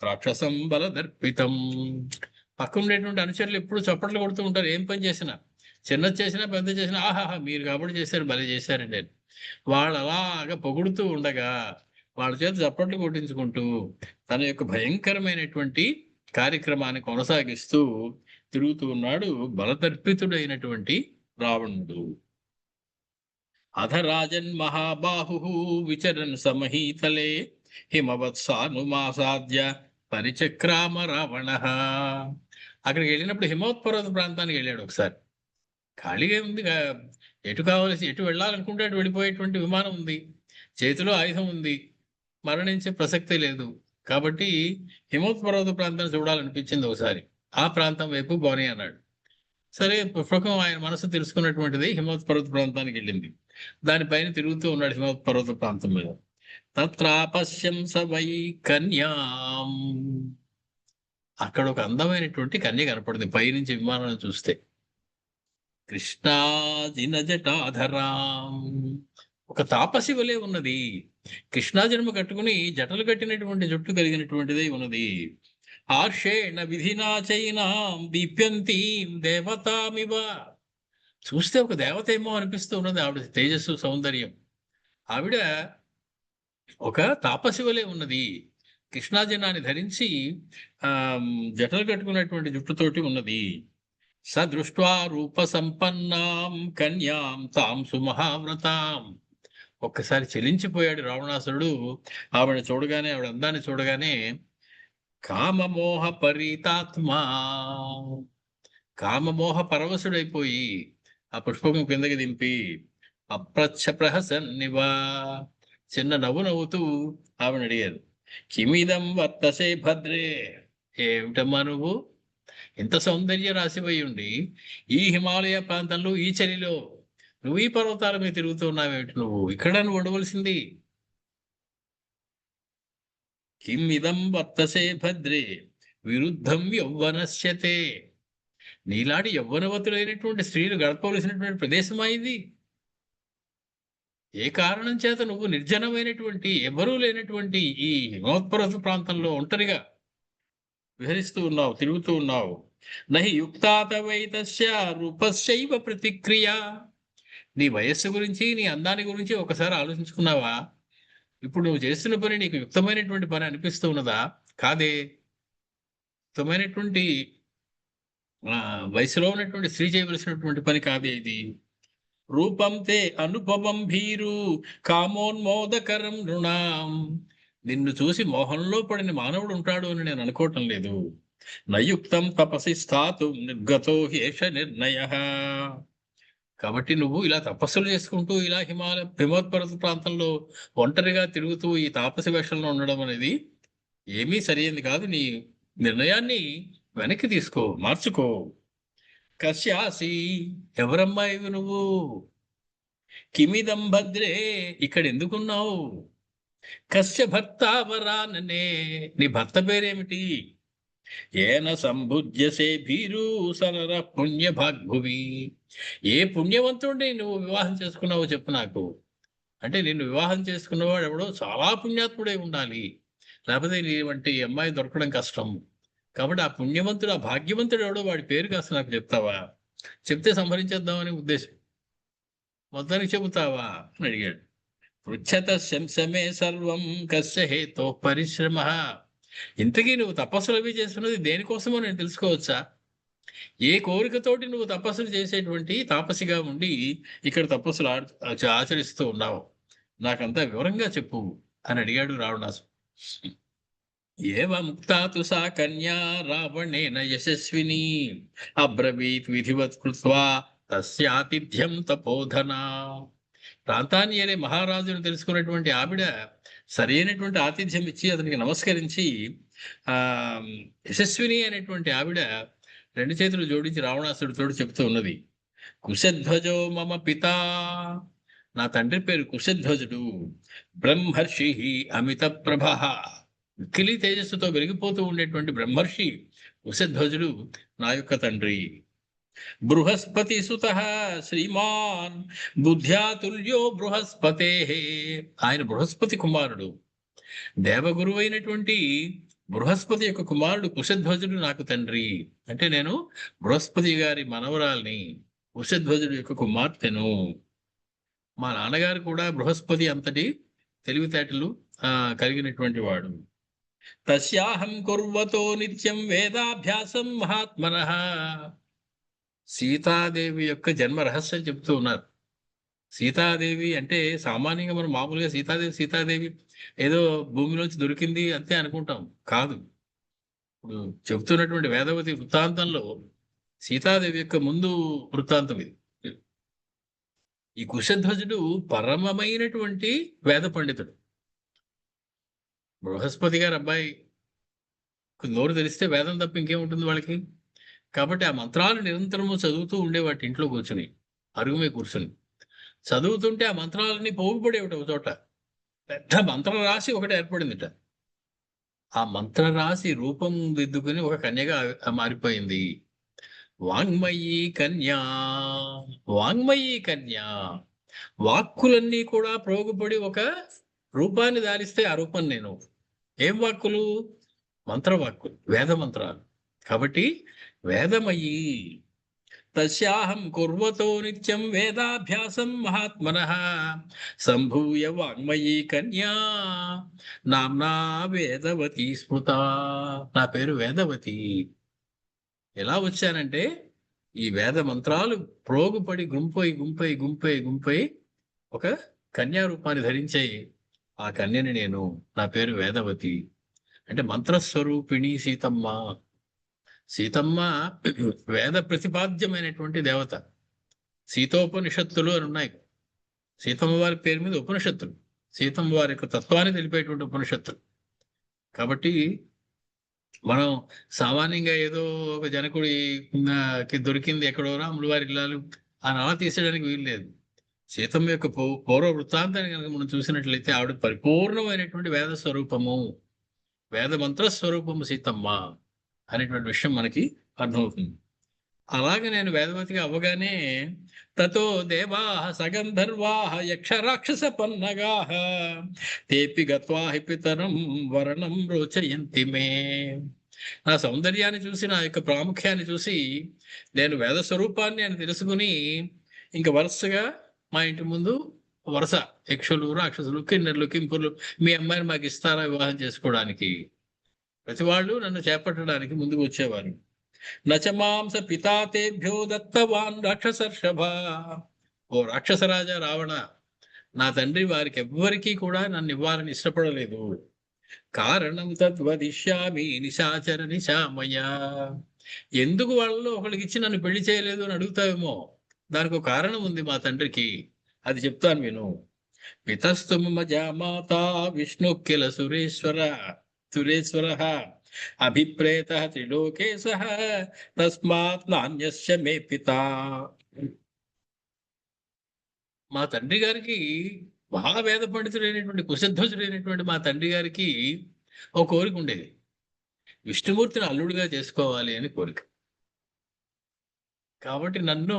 రాక్షసం బలదర్పితం. పక్కన ఉండేటువంటి అనుచరులు ఎప్పుడు చప్పట్లు కొడుతూ ఉంటారు. ఏం పని చేసినా, చిన్నది చేసినా పెద్ద చేసినా, ఆహాహా మీరు కాబట్టి చేశారు, భలే చేశారండి అని వాళ్ళు అలాగా పొగుడుతూ ఉండగా వాళ్ళ చేత చప్పట్లు కొట్టించుకుంటూ తన యొక్క భయంకరమైనటువంటి కార్యక్రమాన్ని కొనసాగిస్తూ తిరుగుతూ ఉన్నాడు బలదర్పితుడైనటువంటి రావణుడు. అధరాజన్ మహాబాహు విచరన్ సమహీతలే హిమవత్సానుమాసాద్య పరిచక్రామ రావణ. అక్కడికి వెళ్ళినప్పుడు హిమవత్పర్వత ప్రాంతానికి వెళ్ళాడు. ఒకసారి ఖాళీగా ఉంది, ఎటు కావలసి ఎటు వెళ్ళాలనుకుంటే అటు వెళ్ళిపోయేటువంటి విమానం ఉంది, చేతిలో ఆయుధం ఉంది, మరణించే ప్రసక్తే లేదు. కాబట్టి హిమవత్పర్వత ప్రాంతాన్ని చూడాలనిపించింది ఒకసారి. ఆ ప్రాంతం వైపు పోనీ అన్నాడు. సరే, పుష్పకం ఆయన మనసు తెలుసుకున్నటువంటిది హిమవత్పర్వత ప్రాంతానికి వెళ్ళింది. దానిపైన తిరుగుతూ ఉన్నాడు హిమవత్పర్వత ప్రాంతం మీద. తత్రాపశ్యం స వై కన్యాం. అక్కడ ఒక అందమైనటువంటి కన్య కనపడింది పైనుంచి విమానాన్ని చూస్తే. కృష్ణాజిన జటాధరాం. ఒక తాపసి వలె ఉన్నది. కృష్ణాజన్మ కట్టుకుని జటలు కట్టినటువంటి జుట్టు కలిగినటువంటిదే ఉన్నది. ఆర్షేణ విధినా చైనాం దీప్యంతీం దేవతామివ. చూస్తే ఒక దేవత ఏమో అనిపిస్తూ ఉన్నది ఆవిడ తేజస్సు సౌందర్యం. ఆవిడ ఒక తాపసి వలె ఉన్నది. కృష్ణాజనాన్ని ధరించి జటలు కట్టుకున్నటువంటి జుట్టుతోటి ఉన్నది. సదృష్ట్వా రూప సంపన్నాం కన్యాం తాం సుమహావ్రతాం. ఒక్కసారి చెలించిపోయాడు రావణాసురుడు ఆవిడ చూడగానే, ఆవిడ అందాన్ని చూడగానే. కామమోహ పరితాత్మా. కామమోహ పరవశుడైపోయి ఆ పుష్పకం కిందకి దింపి అప్రచ్ఛ ప్రహసన్నివా చిన్న నవ్వు నవ్వుతూ ఆవిడ అడిగారు. కిమిదం వర్తసే భద్రే. ఏమిటమ్మా నువ్వు ఇంత సౌందర్య రాశిపై ఉండి ఈ హిమాలయ ప్రాంతంలో ఈ చలిలో నువ్వు ఈ పర్వతాల మీద తిరుగుతున్నావేమిటి? నువ్వు ఇక్కడ నువ్వు ఉండవలసింది. కిమిదం వర్తసే భద్రే విరుద్ధం యౌవనశ్యతే. నీలాంటి యౌవనవతులైనటువంటి స్త్రీలు గడపవలసినటువంటి ప్రదేశమా ఇది? ఏ కారణం చేత నువ్వు నిర్జనమైనటువంటి ఎవరూ లేనటువంటి ఈ హిమవత్పర్వత ప్రాంతంలో ఒంటరిగా విహరిస్తూ ఉన్నావు, తిరుగుతూ ఉన్నావు. నహి యుక్తాతవైతస్య రూపస్యైవ ప్రతిక్రియ. నీ వయస్సు గురించి, నీ అందాన్ని గురించి ఒకసారి ఆలోచించుకున్నావా? ఇప్పుడు నువ్వు చేస్తున్న పని నీకు యుక్తమైనటువంటి పని అనిపిస్తూ ఉన్నదా? కాదే. యుక్తమైనటువంటి వయసులో ఉన్నటువంటి స్త్రీ చేయవలసినటువంటి పని కాదే ఇది. రూపం తే అనుపమం భీరు కామోన్మోదకరం నృణాం. నిన్ను చూసి మోహంలో పడిన మానవుడు ఉంటాడు అని నేను అనుకోవటం లేదు. నయుక్తం తపసి స్థాతుం నిర్గతో హేష నిర్ణయ. కాబట్టి నువ్వు ఇలా తపస్సులు చేసుకుంటూ ఇలా హిమవత్పర్వత ప్రాంతంలో ఒంటరిగా తిరుగుతూ ఈ తాపసి వేషంలో ఉండడం అనేది ఏమీ సరైనది కాదు. నీ నిర్ణయాన్ని వెనక్కి తీసుకో, మార్చుకో. కశ్యాసి. ఎవరమ్మా ఇవి నువ్వు? కిమిదం భద్రే, ఇక్కడ ఎందుకున్నావు? కస్య భర్తావరాననే, నీ భర్త పేరేమిటి? ఏన సంబుధ్యసే భీరు సనర పుణ్య భాగ్భువి, ఏ పుణ్యవంతుడిని నువ్వు వివాహం చేసుకున్నావో చెప్పు నాకు. అంటే నిన్ను వివాహం చేసుకున్నవాడు ఎవడో చాలా పుణ్యాత్ముడై ఉండాలి, లేకపోతే నీ వంటి అమ్మాయి దొరకడం కష్టం. కాబట్టి ఆ పుణ్యవంతుడు, ఆ భాగ్యవంతుడు ఎవడో వాడి పేరు కాస్త నాకు చెప్తావా? చెప్తే సంహరించేద్దామని ఉద్దేశం. మొత్తానికి చెబుతావా అని అడిగాడు. పృచ్ఛత శంసమే సర్వం కస్య హేతో పరిశ్రమ, ఇంతకీ నువ్వు తపస్సులు అవి చేస్తున్నది దేనికోసమో నేను తెలుసుకోవచ్చా? ఏ కోరికతోటి నువ్వు తపస్సులు చేసేటువంటి తాపసిగా ఉండి ఇక్కడ తపస్సులు ఆచరిస్తూ ఉన్నావు, నాకంతా వివరంగా చెప్పు అని అడిగాడు రావణాసు. ఏవ ముక్తాతు సా కన్యా రావణేన యశస్విని అబ్రవీత్ విధివత్ కృత్వా తస్యాతిథ్యం తపోధనా. ప్రాంతాన్ని అనే మహారాజును తెలుసుకున్నటువంటి ఆవిడ సరైనటువంటి ఆతిథ్యం ఇచ్చి అతనికి నమస్కరించి యశస్విని అనేటువంటి ఆవిడ రెండు చేతులు జోడించి రావణాసుడితో చెప్తూ ఉన్నది, కుశధ్వజో మమ పితా, నా తండ్రి పేరు కుశధ్వజుడు, బ్రహ్మర్షి అమిత ప్రభ, మిక్కిలి తేజస్సుతో వెలిగిపోతూ ఉండేటువంటి బ్రహ్మర్షి కుశధ్వజుడు నా యొక్క తండ్రి. బృహస్పతి సుత శ్రీమాన్ బుద్ధ్యాతుల్యో బృహస్పతే, ఆయన బృహస్పతి కుమారుడు, దేవగురువు అయినటువంటి బృహస్పతి యొక్క కుమారుడు కుశధ్వజుడు నాకు తండ్రి. అంటే నేను బృహస్పతి గారి మనవరాల్ని, కుశధ్వజుడు యొక్క కుమార్తెను. మా నాన్నగారు కూడా బృహస్పతి అంతటి తెలివితేటలు కలిగినటువంటి వాడు. తస్యాహం కుర్వతో నిత్యం వేదాభ్యాసం మహాత్మనః, సీతాదేవి యొక్క జన్మ రహస్యం చెప్తూ ఉన్నారు. సీతాదేవి అంటే సామాన్యంగా మనం మామూలుగా సీతాదేవి ఏదో భూమిలోంచి దొరికింది అంతే అనుకుంటాం, కాదు. ఇప్పుడు చెప్తున్నటువంటి వేదవతి వృత్తాంతంలో సీతాదేవి యొక్క ముందు వృత్తాంతం ఇది. ఈ కుశధ్వజుడు పరమమైనటువంటి వేద పండితుడు. బృహస్పతి గారు అబ్బాయి నోరు తెలిస్తే వేదం తప్ప ఇంకేముంటుంది వాళ్ళకి. కాబట్టి ఆ మంత్రాలు నిరంతరము చదువుతూ ఉండేవాటి ఇంట్లో కూర్చుని, అరుగు మీద కూర్చుని చదువుతుంటే ఆ మంత్రాలన్నీ పోగుపడే ఒక చోట పెద్ద మంత్రరాశి ఒకటి ఏర్పడిందిట. ఆ మంత్రరాశి రూపం దిద్దుకుని ఒక కన్యగా మారిపోయింది. వాంగ్మయీ కన్యా, వాంగ్మయీ కన్యా, వాక్కులన్నీ కూడా ప్రోగుపడి ఒక రూపాన్ని ధారిస్తే ఆ రూపం నేను. ఏం వాక్కులు? మంత్రవాక్కులు, వేద మంత్రాలు. కాబట్టి వేదమయీ. తస్యాహం కుర్వతో నిత్యం వేదాభ్యాసం మహాత్మనః సంభూయ వాంగ్మయీ కన్యా నామ్నా వేదవతి స్మృత, నా పేరు వేదవతి. ఎలా వచ్చానంటే ఈ వేద మంత్రాలు ప్రోగుపడి గుంపై ఒక కన్యా రూపాన్ని ధరించే ఆ కన్యని నేను, నా పేరు వేదవతి. అంటే మంత్రస్వరూపిణి సీతమ్మ. సీతమ్మ వేద ప్రతిపాద్యమైనటువంటి దేవత. సీతోపనిషత్తులు అని ఉన్నాయి. సీతమ్మ వారి పేరు మీద ఉపనిషత్తులు, సీతమ్మ వారి యొక్క తత్వాన్ని తెలిపేటువంటి ఉపనిషత్తులు. కాబట్టి మనం సామాన్యంగా ఏదో ఒక జనకుడికి దొరికింది ఎక్కడో రాములు వారి ఇల్లాలు అని అలా తీసేయడానికి వీలు లేదు. సీతమ్మ యొక్క పూర్వ వృత్తాంతాన్ని కనుక మనం చూసినట్లయితే ఆవిడ పరిపూర్ణమైనటువంటి వేద స్వరూపము, వేద మంత్ర స్వరూపము సీతమ్మ అనేటువంటి విషయం మనకి అర్థమవుతుంది. అలాగే నేను వేదవతిగా అవ్వగానే తతో దేవాః సగంధర్వాః యక్ష రాక్షస పన్నగాః తేపి గత్వా హి పితరం వరణం రోచయంతి మే. నా సౌందర్యాన్ని చూసి, నా యొక్క ప్రాముఖ్యాన్ని చూసి నేను వేద స్వరూపాన్ని అని తెలుసుకుని ఇంక వరుసగా మా ఇంటి ముందు వరుస యక్షులు, రాక్షసులు, కిన్నెర్లు, కింపులు, మీ అమ్మాయిని మాకు ఇస్తారా వివాహం చేసుకోవడానికి, ప్రతి వాళ్ళు నన్ను చేపట్టడానికి ముందుకు వచ్చేవారు. నచమాంస పితాతేభ్యో దత్తవాన్ రాక్షసర్షభ, ఓ రాక్షసరాజా రావణ, నా తండ్రి వారికి ఎవ్వరికీ కూడా నన్ను ఇవ్వాలని ఇష్టపడలేదు. కారణం తద్వదిష్యామి నిశాచర నిశామయ, ఎందుకు వాళ్ళలో ఒకరికి ఇచ్చి నన్ను పెళ్లి చేయలేదు అని అడుగుతావేమో, దానికి ఒక కారణం ఉంది మా తండ్రికి, అది చెప్తాను విను. పితస్తు మమ జామాత విష్ణు కిల సురేశ్వర అభిప్రేత త్రిలోకేశః తస్మాత్ నాన్యస్య మే పితా. మా తండ్రి గారికి బాగా వేద పండితుడైనటువంటి కుశధ్వజుడైనటువంటి మా తండ్రి గారికి ఒక కోరిక ఉండేది. విష్ణుమూర్తిని అల్లుడిగా చేసుకోవాలి అని కోరిక. కాబట్టి నన్ను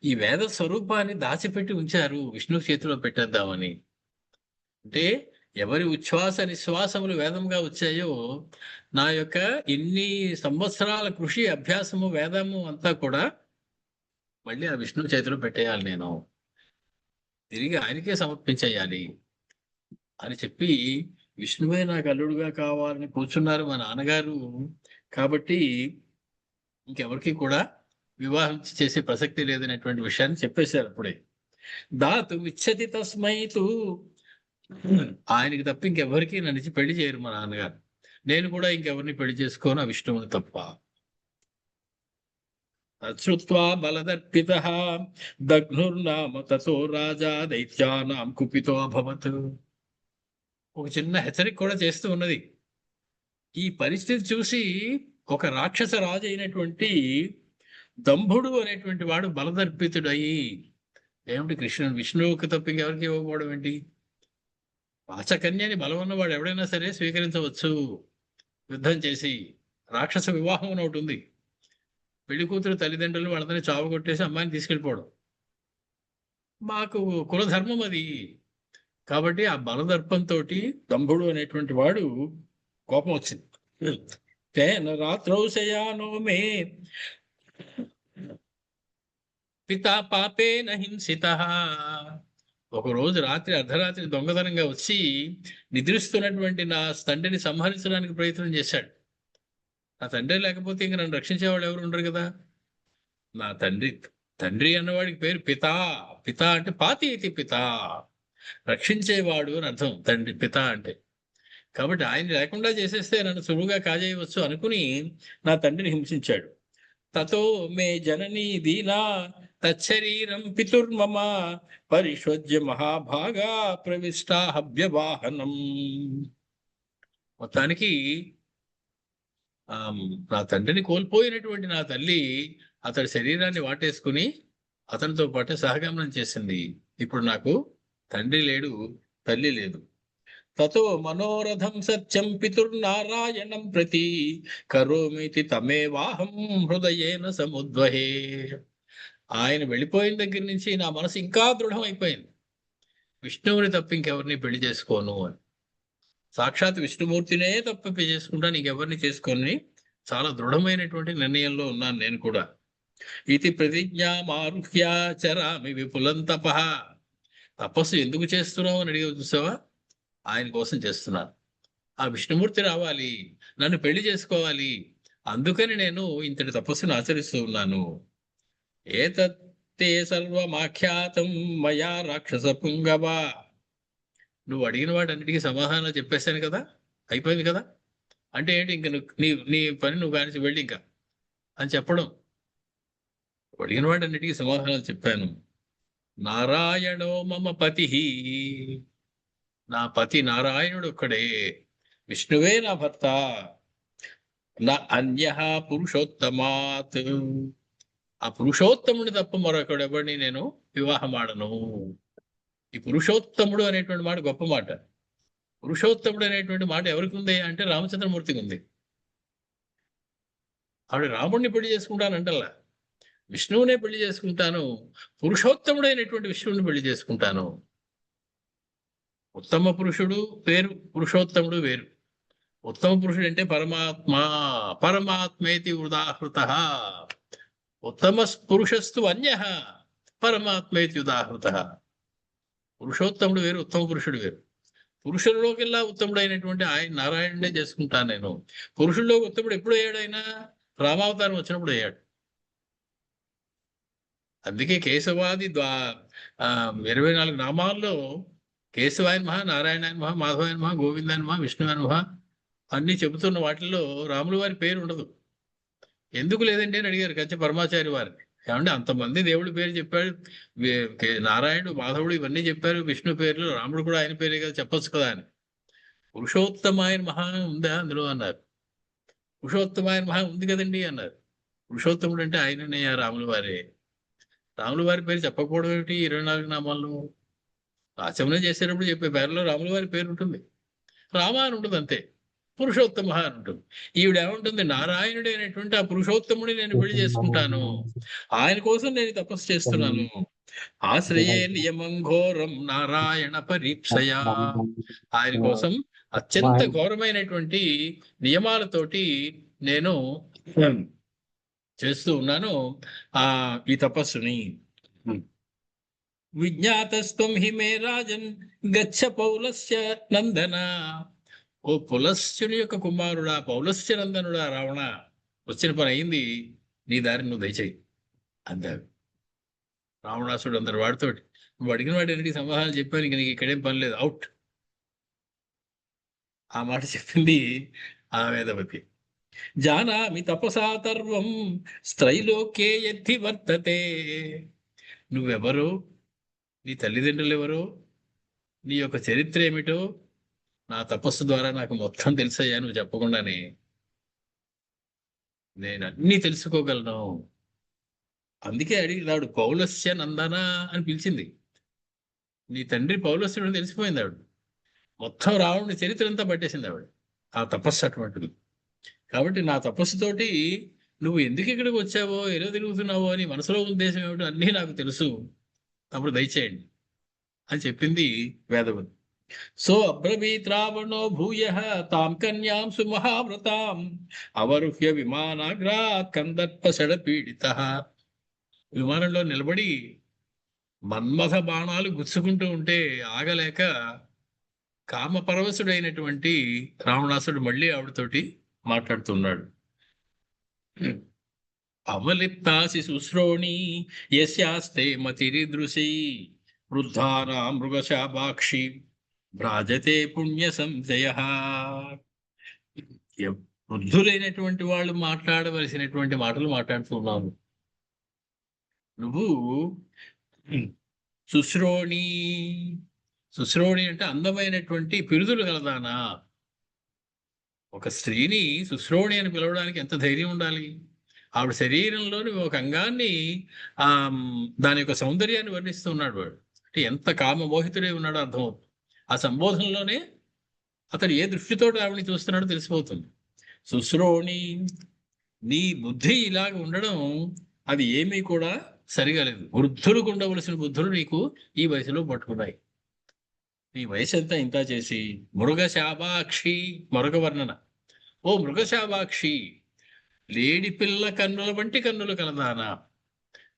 ఈ వేద స్వరూపాన్ని దాచిపెట్టి ఉంచారు, విష్ణు చేతిలో పెట్టేద్దామని. అంటే ఎవరి ఉచ్ఛ్వాస నిశ్వాసములు వేదంగా వచ్చాయో, నా యొక్క ఇన్ని సంవత్సరాల కృషి అభ్యాసము వేదము అంతా కూడా మళ్ళీ ఆ విష్ణువు చేతిలో పెట్టేయాలి, నేను తిరిగి ఆయనకే సమర్పించేయాలి అని చెప్పి విష్ణువే నాకు అల్లుడుగా కావాలని కూర్చున్నారు మా నాన్నగారు. కాబట్టి ఇంకెవరికి కూడా వివాహం చేసే ప్రసక్తి లేదనేటువంటి విషయాన్ని చెప్పేశారు అప్పుడే. దాతు ఇచ్చతి తస్మైతు, ఆయనకి తప్ప ఇంకెవరికి నన్ను పెళ్లి చేయరు మా నాన్నగారు. నేను కూడా ఇంకెవరిని పెళ్లి చేసుకోను, ఆ విష్ణువుని తప్ప. తచ్చుత్వా బలదర్పిత దగ్నుర్నామ తతో రాజా దైత్యానాం కుపితో అభవత్. ఒక చిన్న హెచ్చరిక కూడా చేస్తూ ఉన్నది. ఈ పరిస్థితి చూసి ఒక రాక్షస రాజు అయినటువంటి దంభుడు అనేటువంటి వాడు బలదర్పితుడయి, ఏమిటి విష్ణువుకి తప్ప ఇంకెవరికి ఇవ్వకపోవడం ఏంటి? వాచకన్యని బలం ఉన్నవాడు ఎవడైనా సరే స్వీకరించవచ్చు యుద్ధం చేసి. రాక్షస వివాహం అని ఒకటి ఉంది. పెళ్లి కూతురు తల్లిదండ్రులు వాళ్ళని చావు కొట్టేసి అమ్మాయిని తీసుకెళ్ళిపోవడం మాకు కులధర్మం అది. కాబట్టి ఆ బలదర్పంతో దంభుడు అనేటువంటి వాడు కోపం వచ్చింది. తేన రాత్రౌ శయానో మే పితా పాపేన హింసితః. ఒకరోజు రాత్రి అర్ధరాత్రి దొంగతనంగా వచ్చి నిద్రిస్తున్నటువంటి నా తండ్రిని సంహరించడానికి ప్రయత్నం చేశాడు. నా తండ్రి లేకపోతే ఇంక నన్ను రక్షించేవాళ్ళు ఎవరు ఉండరు కదా. నా తండ్రి అన్నవాడికి పేరు పితా. పితా అంటే పాతి ఇది పితా, రక్షించేవాడు అని అర్థం తండ్రి పితా అంటే. కాబట్టి ఆయన లేకుండా చేసేస్తే నన్ను సులువుగా కాజేయవచ్చు అనుకుని నా తండ్రిని హింసించాడు. తతో మే జననీ దీనా తచ్చరీరం పితుర్మమ పరిశోధ్య మహాభాగా ప్రవిష్టా హవ్యవాహనం. మొత్తానికి నా తండ్రిని కోల్పోయినటువంటి నా తల్లి అతడి శరీరాన్ని వాటేసుకుని అతనితో పాటు సహగమనం చేసింది. ఇప్పుడు నాకు తండ్రి లేడు, తల్లి లేదు. తతో మనోరథం సత్యం పితుర్నారాయణం ప్రతి కరోమితి తమేవాహం హృదయేన సముద్వహే. ఆయన వెళ్ళిపోయిన దగ్గర నుంచి నా మనసు ఇంకా దృఢం అయిపోయింది, విష్ణువుని తప్ప ఇంకెవరిని పెళ్లి చేసుకోను అని. సాక్షాత్ విష్ణుమూర్తినే తప్ప పెళ్లి చేసుకుంటాను, ఇంకెవరిని చేసుకొని చాలా దృఢమైనటువంటి నిర్ణయంలో ఉన్నాను నేను కూడా. ఇది ప్రతిజ్ఞామారుహ్య చరామి విపులం తపః. తపస్సు ఎందుకు చేస్తున్నావు అని అడిగి చూసావా? ఆయన కోసం చేస్తున్నాను. ఆ విష్ణుమూర్తి రావాలి, నన్ను పెళ్లి చేసుకోవాలి, అందుకని నేను ఇంతటి తపస్సును ఆచరిస్తూ ఉన్నాను. ఏతత్తే సర్వమాఖ్యాతం మయా రాక్షస పుంగవ. నువ్వు అడిగిన వాటన్నిటికీ సమాధానం చెప్పేశాను కదా, అయిపోయింది కదా. అంటే ఏంటి? ఇంక నీ పని నువ్వు కానిసి వెళ్ళి ఇంకా అని చెప్పడం. అడిగిన వాటన్నిటికీ సమాధానాలు చెప్పాను. నారాయణో మమ పతి, నా పతి నారాయణుడు ఒక్కడే, విష్ణువే నా భర్త. నా అన్యః పురుషోత్తమాత్, ఆ పురుషోత్తముని తప్ప మరొకడెవడిని నేను వివాహం ఆడను. ఈ పురుషోత్తముడు అనేటువంటి మాట గొప్ప మాట. పురుషోత్తముడు అనేటువంటి మాట ఎవరికి ఉంది అంటే రామచంద్రమూర్తికి ఉంది. ఆవిడ రాముడిని పెళ్లి చేసుకుంటానంటల్లా, విష్ణువునే పెళ్లి చేసుకుంటాను, పురుషోత్తముడైనటువంటి విష్ణువుని పెళ్లి చేసుకుంటాను. ఉత్తమ పురుషుడు వేరు, పురుషోత్తముడు వేరు. ఉత్తమ పురుషుడు అంటే పరమాత్మ, పరమాత్మేతి ఉదాహృత. ఉత్తమ పురుషస్తు అన్యః పరమాత్మేతి ఉదాహృత. పురుషోత్తముడు వేరు, ఉత్తమ పురుషుడు వేరు. పురుషుల్లోకెల్లా ఉత్తముడైనటువంటి ఆయన నారాయణుడే చేసుకుంటాను నేను. పురుషుల్లో ఉత్తముడు ఎప్పుడు అయ్యాడు? ఆయన రామావతారం వచ్చినప్పుడు అయ్యాడు. అందుకే కేశవాది 24 నామాల్లో కేశవాయ మహా, నారాయణాయ మహా, మాధవాయ మహా, గోవిందాయ మహా, విష్ణువాయ మహా అన్ని చెబుతున్న వాటిల్లో రాముల వారి పేరు ఉండదు. ఎందుకు లేదండి అని అడిగారు కంచి పరమాచార్య వారిని. ఏమంటే అంతమంది దేవుడి పేరు చెప్పాడు, నారాయణుడు, మాధవుడు ఇవన్నీ చెప్పారు, విష్ణు పేర్లు, రాముడు కూడా ఆయన పేరే కదా, చెప్పొచ్చు కదా అని. పురుషోత్తమాయన మహా ఉందా అందులో అన్నారు. పురుషోత్తమాయన మహా ఉంది కదండి అన్నారు. పురుషోత్తముడు అంటే ఆయననే రాముల వారే. రాముల వారి పేరు చెప్పకపోవడం ఏమిటి 24 నామాల్లో? ఆచమనం చేసేటప్పుడు చెప్పే పేరులో రాముల వారి పేరు ఉంటుంది. రామ అని ఉంటుంది అంతే. పురుషోత్తమ అని ఉంటుంది. ఈవిడ ఏమంటుంది, నారాయణుడు అయినటువంటి ఆ పురుషోత్తముడి నేను పెళ్లి చేసుకుంటాను, ఆయన కోసం నేను తపస్సు చేస్తున్నాను. ఆశ్రయే నియమం ఘోరం నారాయణ పరీక్షయా. ఆయన కోసం అత్యంత ఘోరమైనటువంటి నియమాలతోటి నేను చేస్తూ ఉన్నాను ఈ తపస్సుని. విజ్ఞాతస్త్వం హి మే రాజన్ గచ్చ పౌలస్య నందన. ఓ పులస్త్యుని యొక్క కుమారుడా, పౌలస్య నందనుడా, రావణ, వచ్చిన పని అయింది, నీ దారిని నువ్వు దయచేయి అంటారు రావణాసుడు. అందరు వాడితోటి నువ్వు అడిగిన వాడి అన్నిటికీ సమాధానం చెప్పాను, ఇంక నీకు ఇక్కడేం పని లేదు, అవుట్. ఆ మాట చెప్పింది ఆ వేదవతి. జానామి తపసాతర్వం స్త్రైలోకే యద్ధి వర్తతే. నువ్వెవరో, నీ తల్లిదండ్రులు ఎవరో, నీ యొక్క చరిత్ర ఏమిటో నా తపస్సు ద్వారా నాకు మొత్తం తెలుసయ్యా. నువ్వు చెప్పకుండానే నేను అన్నీ తెలుసుకోగలను. అందుకే అడిగినాడు, పౌలస్య నందన అని పిలిచింది. నీ తండ్రి పౌలస్యుడు అని తెలిసిపోయింది ఆవిడ. మొత్తం రావణుడి చరిత్ర అంతా పట్టేసింది ఆవిడ. ఆ తపస్సు అటువంటిది. కాబట్టి నా తపస్సుతోటి నువ్వు ఎందుకు ఇక్కడికి వచ్చావో, ఎలా తిరుగుతున్నావో అని మనసులో ఉద్దేశం ఏమిటో అన్నీ నాకు తెలుసు, అప్పుడు దయచేయండి అని చెప్పింది వేదవతి. సో అబ్రవీత్ రావణో భూయః తాం కన్యాం సుమహావ్రతాం అవరుహ్య విమానాగ్రాత్ కందర్ప షడపీడితః. విమానంలో నిలబడి మన్మథ బాణాలు గుచ్చుకుంటూ ఉంటే ఆగలేక కామపరవశుడైనటువంటి రావణాసుడు మళ్ళీ ఆవిడతోటి మాట్లాడుతున్నాడు. అవలిప్తాసి శుశ్రోణి యస్యాస్తే మతిరిదృశీ వృద్ధానా మృగశాపాక్షి భ్రాజతే పుణ్య సంశయ. వృద్ధులైనటువంటి వాళ్ళు మాట్లాడవలసినటువంటి మాటలు మాట్లాడుతున్నాను. నువ్వు శుశ్రోణి, శుశ్రోణి అంటే అందమైనటువంటి పిరుదులు కలదానా. ఒక స్త్రీని శుశ్రోణి అని పిలవడానికి ఎంత ధైర్యం ఉండాలి. ఆవిడ శరీరంలోని ఒక అంగాన్ని దాని యొక్క సౌందర్యాన్ని వర్ణిస్తూ ఉన్నాడు వాడు. అంటే ఎంత కామమోహితుడై ఉన్నాడో అర్థమవుతుంది. ఆ సంబోధనలోనే అతడు ఏ దృష్టితో ఆవిడని చూస్తున్నాడో తెలిసిపోతుంది. శుశ్రోణి, నీ బుద్ధి ఇలాగ ఉండడం అది ఏమీ కూడా సరిగా లేదు. వృద్ధులకు ఉండవలసిన బుద్ధులు నీకు ఈ వయసులో పట్టుకున్నాయి. నీ వయసు అంతా ఇంత చేసి మృగశాపాక్షి, మరొక వర్ణన, ఓ మృగశాపాక్షి, లేడి పిల్ల కన్నుల వంటి కన్నులు కలదానా.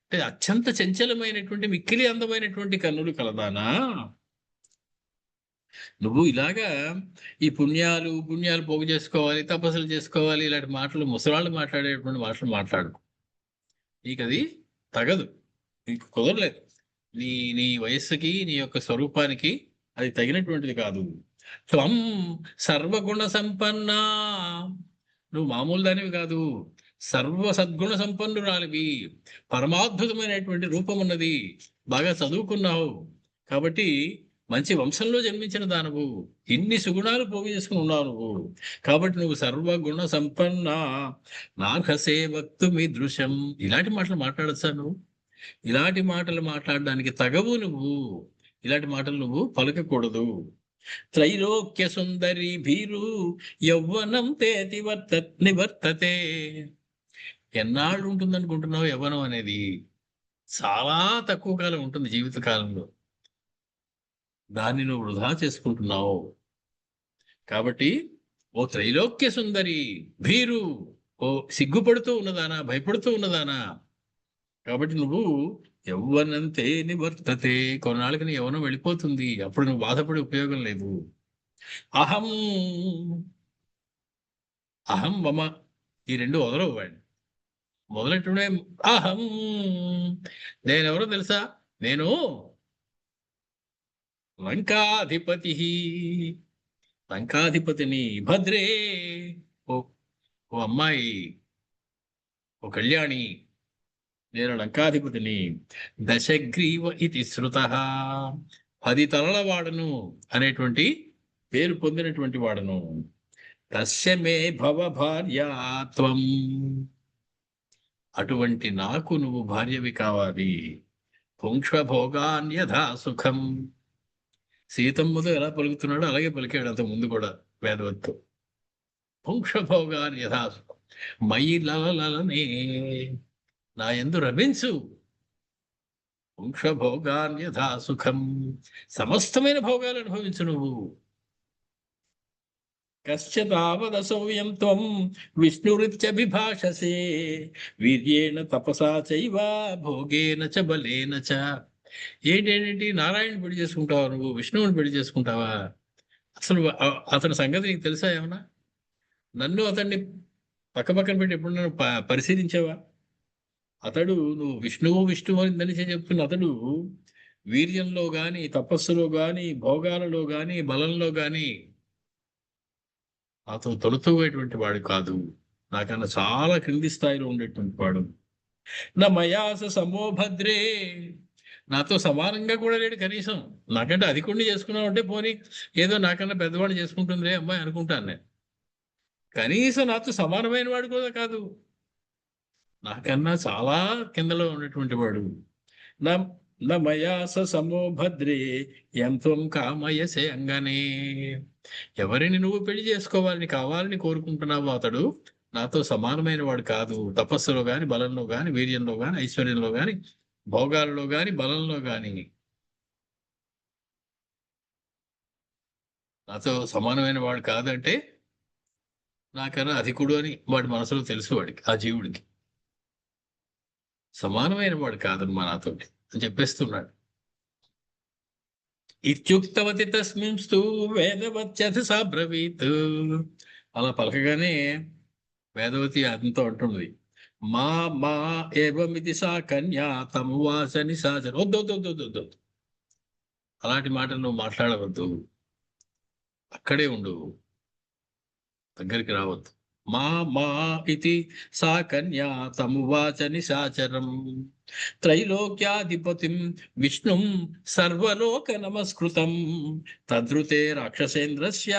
అంటే అత్యంత చంచలమైనటువంటి మిక్కిలి అందమైనటువంటి కన్నులు కలదానా. నువ్వు ఇలాగా ఈ పుణ్యాలు పోగు చేసుకోవాలి, తపస్సులు చేసుకోవాలి, ఇలాంటి మాటలు ముసలాళ్ళు మాట్లాడేటువంటి మాటలు మాట్లాడు. నీకు అది తగదు, నీకు కుదరలేదు. నీ వయస్సుకి, నీ యొక్క స్వరూపానికి అది తగినటువంటిది కాదు. త్వం సర్వగుణ సంపన్న, నువ్వు మామూలు దానివి కాదు, సర్వ సద్గుణ సంపన్నురాలివి. పరమాద్భుతమైనటువంటి రూపం ఉన్నది, బాగా చదువుకున్నావు కాబట్టి మంచి వంశంలో జన్మించిన దానవు, ఇన్ని సుగుణాలు పోగు చేసుకుని ఉన్నావు నువ్వు. కాబట్టి నువ్వు సర్వగుణ సంపన్న నార్హసే వక్తుమి దృశ్యం. ఇలాంటి మాటలు మాట్లాడచ్చా నువ్వు? ఇలాంటి మాటలు మాట్లాడడానికి తగవు నువ్వు. ఇలాంటి మాటలు నువ్వు పలకకూడదు. త్రైలోక్య సుందరి భీరు యవ్వనం తేతి నివర్తతే. ఎన్నాళ్ళు ఉంటుంది అనుకుంటున్నావు యవ్వనం అనేది? చాలా తక్కువ కాలం ఉంటుంది జీవిత కాలంలో. దాన్ని నువ్వు వృధా చేసుకుంటున్నావు. కాబట్టి ఓ త్రైలోక్య సుందరి భీరు, ఓ సిగ్గుపడుతూ ఉన్నదానా, భయపడుతూ ఉన్నదానా, కాబట్టి నువ్వు యవ్వనంతే నివర్తతే, కొన్నాళ్ళకి నీ యవ్వనం వెళ్ళిపోతుంది, అప్పుడు నువ్వు బాధపడే ఉపయోగం లేదు. అహం అహం మమ, ఈ రెండు వదలవు వాడిని. మొదలెట్టుడే అహం, నేనెవరో తెలుసా, నేను లంకాధిపతి, లంకాధిపతిని. భద్రే, ఓ అమ్మాయి, ఓ కళ్యాణి, నేను లంకాధిపతిని. దశగ్రీవ ఇది శ్రుతః, 10 తలల వాడను అనేటువంటి పేరు పొందినటువంటి వాడను. తస్య మే భవ భార్యాత్వం, అటువంటి నాకు నువ్వు భార్యవి కావాలి. పుంక్షభోగాన్యథా సుఖం. సీతమ్మతో ఎలా పలుకుతున్నాడో అలాగే పలికాడు అంత ముందు కూడా వేదవత్తు. పుంక్షభోగాన్యథా సుఖం మయి లలలనే, నా యందు రమించు. పుంక్షభోగాన్యథా సుఖం, సమస్తమైన భోగాలు అనుభవించు నువ్వు. కశ్చిదావదసౌయం త్వం విష్ణురిత్యభిభాషసే, వీర్యేణ తపసా చైవ భోగేన చ బలేన చ. ఏంటేంటి నారాయణ పెళ్లి చేసుకుంటావా నువ్వు, విష్ణువుని పెళ్లి చేసుకుంటావా? అసలు అతని సంగతి నీకు తెలుసా ఏమన్నా? నన్ను అతన్ని పక్కపక్కన పెట్టి ఎప్పుడు నన్ను పరిశీలించావా? అతడు నువ్వు విష్ణువు అని చెప్తున్న అతడు వీర్యంలో గాని, తపస్సులో గాని, భోగాలలో గాని, బలంలో గాని అతను తొలుతూగేటువంటి వాడు కాదు. నాకన్నా చాలా క్రింది స్థాయిలో ఉండేటువంటి వాడు. నా మయాస సమోభద్రే, నాతో సమానంగా కూడా లేడు కనీసం. నాకంటే అధికుణ్ణి చేసుకున్నావు అంటే పోనీ ఏదో నాకన్నా పెద్దవాడు చేసుకుంటుందిలే అమ్మాయి అనుకుంటాను నేను. కనీసం నాతో సమానమైన వాడు కూడా కాదు, నాకన్నా చాలా కిందలో ఉన్నటువంటి వాడు. నా మయాస సమోభద్రే యంత్వం కామయసే అంగనే. ఎవరిని నువ్వు పెళ్లి చేసుకోవాలని కావాలని కోరుకుంటున్నావు అతడు నాతో సమానమైన వాడు కాదు. తపస్సులో గాని, బలంలో గాని, వీర్యంలో గాని, ఐశ్వర్యంలో గాని, భోగాలలో గాని, బలంలో గాని నాతో సమానమైన వాడు కాదంటే నాకన్నా అధికుడు అని వాడి మనసులో తెలుసు. వాడికి, ఆ జీవుడికి సమానమైన వాడు కాదమ్మా నాతోటి అని చెప్పేస్తున్నాడు. ఇత్యుక్తవతి తస్మింస్తు వేదవత్యథ సాబ్రవీత్. అలా పలకగానే వేదవతి అతనితో అంటుంది, మా మా ఏవమితి సా కన్యా తమువాసని సాచర. వద్దు, అలాంటి మాట నువ్వు మాట్లాడవద్దు, అక్కడే ఉండు, దగ్గరికి రావద్దు. మా మా ఇతి సా కన్యా తమువాచ నిశాచరం త్రైలోక్యాధిపతిం విష్ణుం సర్వలోక నమస్కృతం తద్రుతే రాక్షసేంద్రస్య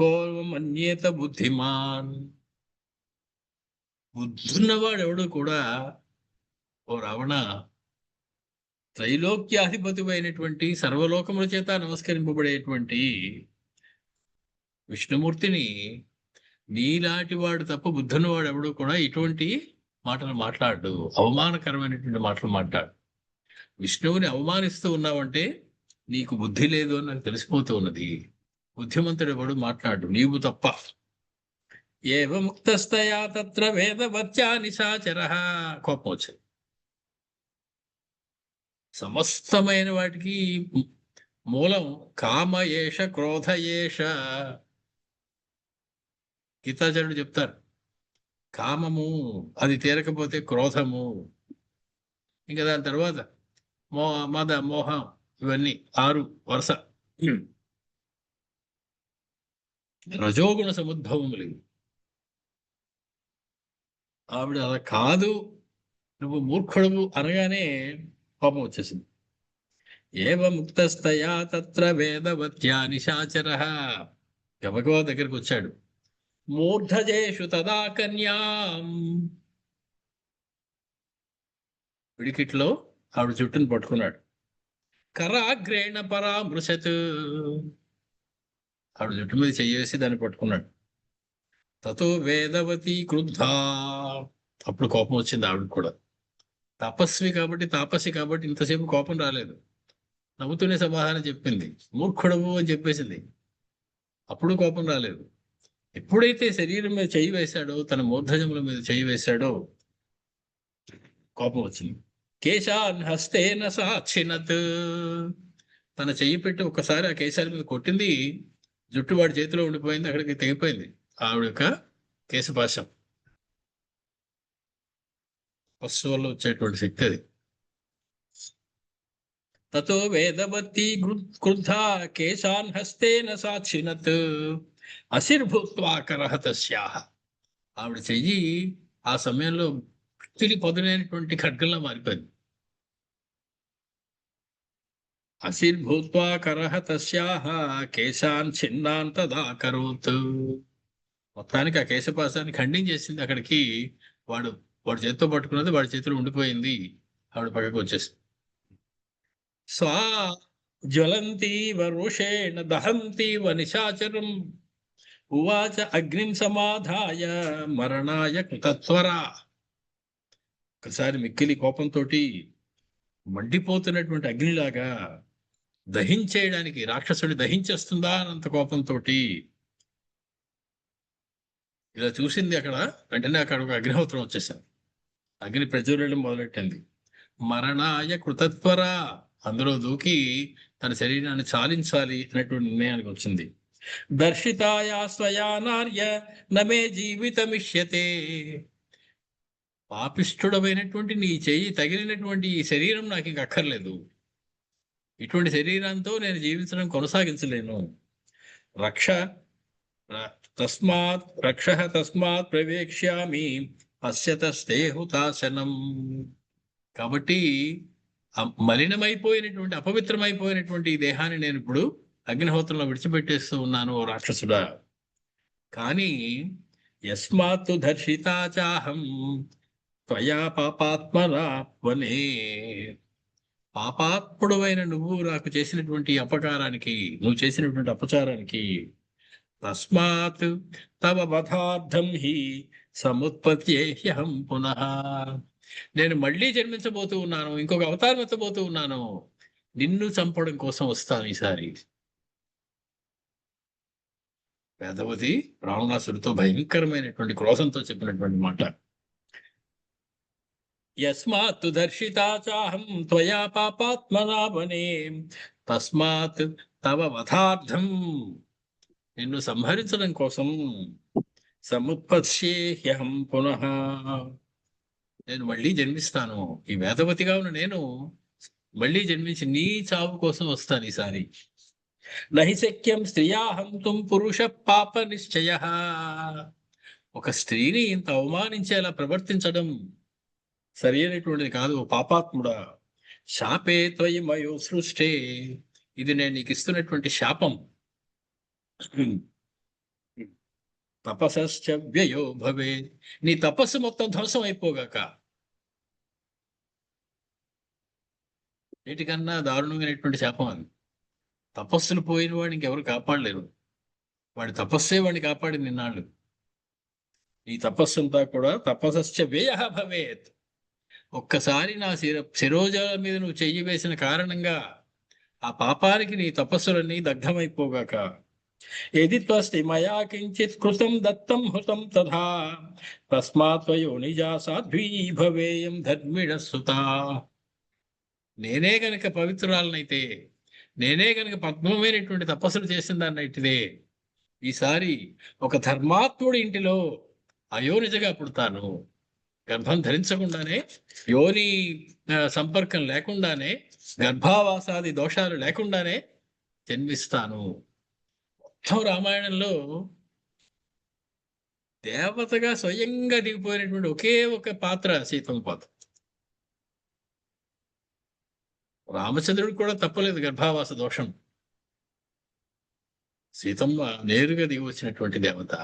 కో మన్యేత బుద్ధిమాన్. బుద్ధున్నవాడెవడు కూడా ఓ రావణ, త్రైలోక్యాధిపతి అయినటువంటి సర్వలోకముల చేత నమస్కరింపబడేటువంటి విష్ణుమూర్తిని నీలాంటి వాడు తప్ప బుద్ధున్నవాడు ఎవడు కూడా ఇటువంటి మాటలు మాట్లాడు, అవమానకరమైనటువంటి మాటలు మాట్లాడు. విష్ణువుని అవమానిస్తూ ఉన్నావంటే నీకు బుద్ధి లేదు అని నాకు తెలిసిపోతూ ఉన్నది. బుద్ధిమంతుడు ఎవడు మాట్లాడు, నీవు తప్ప. ఏవ ముక్తస్తయా తత్ర వేదవత్యా నిశాచరః. కోపం వచ్చింది. సమస్తమైన వాటికి మూలం కామ ఏష క్రోధ ఏష. గీతాచార్యుడు చెప్తారు, కామము అది తీరకపోతే క్రోధము, ఇంకా దాని తర్వాత మద మోహం, ఇవన్నీ 6 వరుస రజోగుణ సముద్భవములు. ఆవిడ అలా కాదు, నువ్వు మూర్ఖుడవు అనగానే కోపం వచ్చేసింది. ఏవ ముక్తస్తయా తత్ర వేదవత్యా నిశాచరః. గబగబా దగ్గరికి వచ్చాడు. మూర్ధజేషు తదా కన్యాం. పిడికిట్లో ఆవిడ జుట్టును పట్టుకున్నాడు. కరాగ్రేణ పరామృశత్. ఆవిడ జుట్టు మీద చెయ్యేసి దాన్ని పట్టుకున్నాడు. తతో వేదవతి క్రుద్ధా. అప్పుడు కోపం వచ్చింది ఆవిడ కూడా. తపస్వి కాబట్టి, తాపసి కాబట్టి ఇంతసేపు కోపం రాలేదు. నవ్వుతూనే సమాధానం చెప్పింది. మూర్ఖుడవు అని చెప్పేసింది. అప్పుడు కోపం రాలేదు. ఎప్పుడైతే శరీరం మీద చెయ్యి వేశాడో, తన మూర్ధజముల మీద చెయ్యి వేశాడో కోపం వచ్చింది. కేశాన్ హస్తేన సాక్షినత్. తన చెయ్యి పెట్టి ఒకసారి ఆ కేశాల మీద కొట్టింది. జుట్టు వాడి చేతిలో ఉండిపోయింది, అక్కడికి తెగిపోయింది ఆవిడ యొక్క కేశపాశం. పశువు వల్ల వచ్చేటువంటి శక్తి అది. తతో వేదవతి క్రుద్ధా కేశాన్ హస్తేన సాక్షినత్ అశిర్భూత్వాకరః తస్యాః. ఆవిడ చెయ్యి ఆ సమయంలో పిలి పదునైనటువంటి ఖడ్గంలా మారిపోయింది. అశిర్భూత్వాకరః తస్యాః కేశాన్ ఛిన్నాన్ తదాకరోత్. మొత్తానికి ఆ కేశపాశాన్ని ఖండించేసింది. అక్కడికి వాడి చేతితో పట్టుకున్నది వాడి చేతిలో ఉండిపోయింది. ఆవిడ పక్కకు వచ్చేసింది. స్వా జ్వలంతీవ రోషేణ దహంతీవ నిశాచరం ఉవాచ అగ్నిం సమాధాయ మరణాయ కృతత్వరా. ఒకసారి మిక్కిలి కోపంతో మండిపోతున్నటువంటి అగ్నిలాగా దహించేయడానికి, రాక్షసుడి దహించేస్తుందా అన్నంత కోపంతో ఇలా చూసింది. అక్కడ వెంటనే అక్కడ ఒక అగ్నిహోత్రం వచ్చేసాను. అగ్ని ప్రజ్వలడం మొదలెట్టింది. మరణాయ కృతత్వర, అందులో దూకి తన శరీరాన్ని చాలించాలి అనేటువంటి నిర్ణయానికి వచ్చింది. దర్శితాయా స్వయా నార్య నమే జీవితమిష్యతే. పాపిష్ఠుడమైనటువంటి నీ చెయ్యి తగిలినటువంటి ఈ శరీరం నాకు ఇంక అక్కర్లేదు. ఇటువంటి శరీరంతో నేను జీవించడం కొనసాగించలేను. రక్ష తస్మాత్ ప్రవేక్ష్యామి పశ్యతస్తే హుతాశనం. కాబట్టి మలినమైపోయినటువంటి, అపవిత్రమైపోయినటువంటి ఈ దేహాన్ని నేను ఇప్పుడు అగ్నిహోత్రంలో విడిచిపెట్టేస్తూ ఉన్నాను ఓ రాక్షసుడా. కానీ యస్మాత్తు దర్శితాచాహం త్వయా పాపాత్మనా వనే. పాపాత్ముడవైన నువ్వు నాకు చేసినటువంటి అపకారానికి, నువ్వు చేసినటువంటి అపచారానికి, తస్మాత్ తవ వధార్థం హి సముత్పత్యేహ్యహం పునః. నేను మళ్ళీ జన్మించబోతూ ఉన్నాను, ఇంకొక అవతారం ఎత్తబోతూ ఉన్నాను, నిన్ను చంపడం కోసం వస్తాను ఈసారి. వేదవతి రావణాసుడితో భయంకరమైనటువంటి క్రోధంతో చెప్పినటువంటి మాట. యస్మాత్ దర్శితాచాహం త్వయా పాపాత్మనా వనే తస్మాత్ తవ వధార్థం, నిన్ను సంహరించడం కోసం, సముత్పత్స్యేహ్యహం పునః, నేను మళ్ళీ జన్మిస్తాను. ఈ వేదవతిగా ఉన్న నేను మళ్ళీ జన్మించి నీ చావు కోసం వస్తాను ఈసారి. నహి శక్యం స్త్రియా హంతుం పురుష పాప నిశ్చయ. ఒక స్త్రీని ఇంత అవమానించేలా ప్రవర్తించడం సరి అయినటువంటిది కాదు. పాపాత్ముడా, శాపే త్వయి మయో సృష్టే, ఇది నేను నీకు ఇస్తున్నటువంటి శాపం. తపస్స వ్యయో భవే, నీ తపస్సు మొత్తం ధ్వంసం అయిపోగాక. వీటికన్నా దారుణమైనటువంటి శాపం అది. తపస్సులు పోయిన వాడిని ఇంకెవరు కాపాడలేరు. వాడి తపస్సే వాడిని కాపాడింది నిన్నాళ్ళు. ఈ తపస్సు అంతా కూడా తపస్స వ్యయ భవేత్. ఒక్కసారి నా శిరోజాల మీద నువ్వు చెయ్యి వేసిన కారణంగా ఆ పాపానికి నీ తపస్సులన్నీ దగ్ధమైపోగాక. యది త్వస్తి మయా కించిత్ కృతం దత్తం హృతం తథా తస్మాత్ వయోనిజా సాధ్వీ భవేయం ధర్మిణ సుతా. నేనే గనక పవిత్రురాలనైతే, నేనే గనక పద్మమైనటువంటి తపస్సులు చేసిన దాన్ని అయిటిదే, ఈసారి ఒక ధర్మాత్ముడి ఇంటిలో అయోనిజగా పుడతాను. గర్భం ధరించకుండానే, యోని సంపర్కం లేకుండానే, గర్భావాసాది దోషాలు లేకుండానే జన్మిస్తాను. మొత్తం రామాయణంలో దేవతగా స్వయంగా దిగిపోయినటువంటి ఒకే ఒక పాత్ర సీతమ్మ పాత్ర. రామచంద్రుడికి కూడా తప్పలేదు గర్భావాస దోషం. సీతమ్మ నేరుగా దిగి వచ్చినటువంటి దేవత.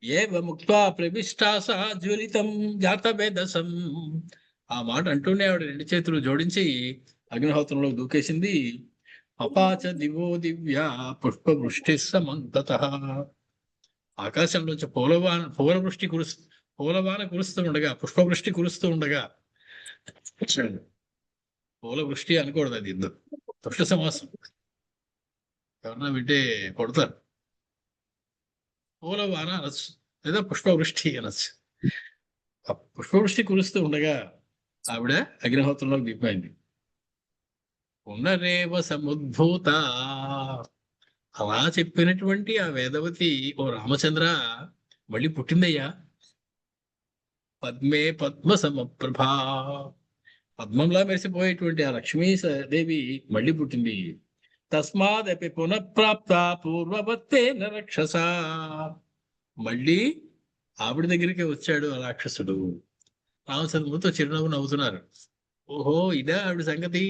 ఏవ ముక్త్వా ప్రవిష్టాస జ్వలితం జాతవేదసం. ఆ మాట అంటూనే ఆవిడ రెండు చేతులు జోడించి అగ్నిహోత్రంలో దూకేసింది. అపాచ దివో దివ్య పుష్పవృష్టి సమంతతః. ఆకాశంలోంచి పూలవాన కురుస్తూ ఉండగా, పుష్పవృష్టి కురుస్తూ ఉండగా, పూలవృష్టి అనకూడదు, అది ఇద్దరు దుష్ట సమాసం, ఎవరన్నా వింటే కొడతారు. పూలవాన అనొచ్చు, లేదా పుష్పవృష్టి అనొచ్చు. ఆ పుష్పవృష్టి కురుస్తూ ఉండగా ఆవిడ అగ్నిహోత్రంలోకి దిగిపోయింది. పునరేవ సముద్భూత. అలా చెప్పినటువంటి ఆ వేదవతి, ఓ రామచంద్ర మళ్ళీ పుట్టిందయ్యా. పద్మే పద్మ సమప్రభా. పద్మంలా మెరిసిపోయేటువంటి ఆ లక్ష్మీదేవి మళ్ళీ పుట్టింది. తస్మాదపి పునఃప్రాప్త పూర్వవత్తే నరక్షస. మళ్ళీ ఆవిడ దగ్గరికి వచ్చాడు ఆ రాక్షసుడు. రామచంద్రుడితో చిరునవ్వు నవ్వుతున్నారు. ఓహో, ఇదా ఆవిడ సంగతి.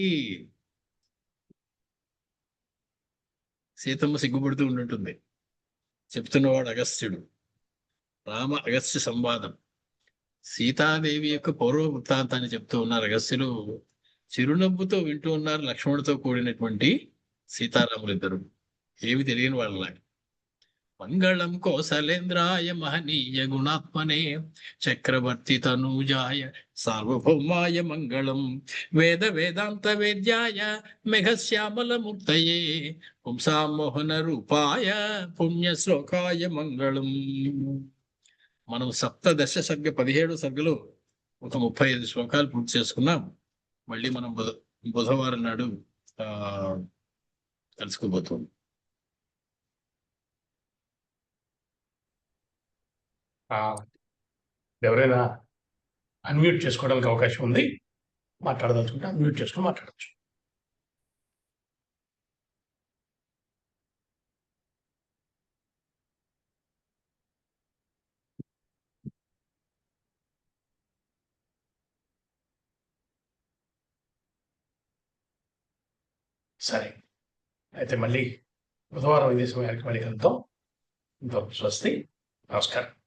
సీతమ్మ సిగ్గుపడుతూ ఉండుంటుంది. చెప్తున్నవాడు అగస్త్యుడు. రామ అగస్త్య సంవాదం. సీతాదేవి యొక్క పూర్వ వృత్తాంతాన్ని చెప్తూ ఉన్నారు అగస్త్యులు. చిరునవ్వుతో వింటూ ఉన్నారు లక్ష్మణుడితో కూడినటువంటి సీతారాములు ఇద్దరు. ఏమి తెలియని వాళ్ళలాగా. మంగళం కోసలేంద్రాయ మహనీయ గుణాత్మనే చక్రవర్తి తనూజాయ సార్వభౌమాయ మంగళం వేద వేదాంత వేద్యాయ మెఘశ్యామల ముక్తయే పుంసామోహన రూపాయ పుణ్య శ్లోకాయ మంగళం. మనం సప్తదశ సర్గ 17 సర్గలు ఒక 35 శ్లోకాలు పూర్తి చేసుకున్నాం. మళ్ళీ మనం బుధవారం నాడు కలుసుకోబోతుంది. ఎవరైనా అన్మ్యూట్ చేసుకోవడానికి అవకాశం ఉంది, మాట్లాడదలుచుకుంటే అన్మ్యూట్ చేసుకుని మాట్లాడచ్చు. సరే, అయితే మళ్ళీ బుధవారం ఇదే సమయానికి మళ్ళీ కలుద్దాం. స్వస్తి, నమస్కారం.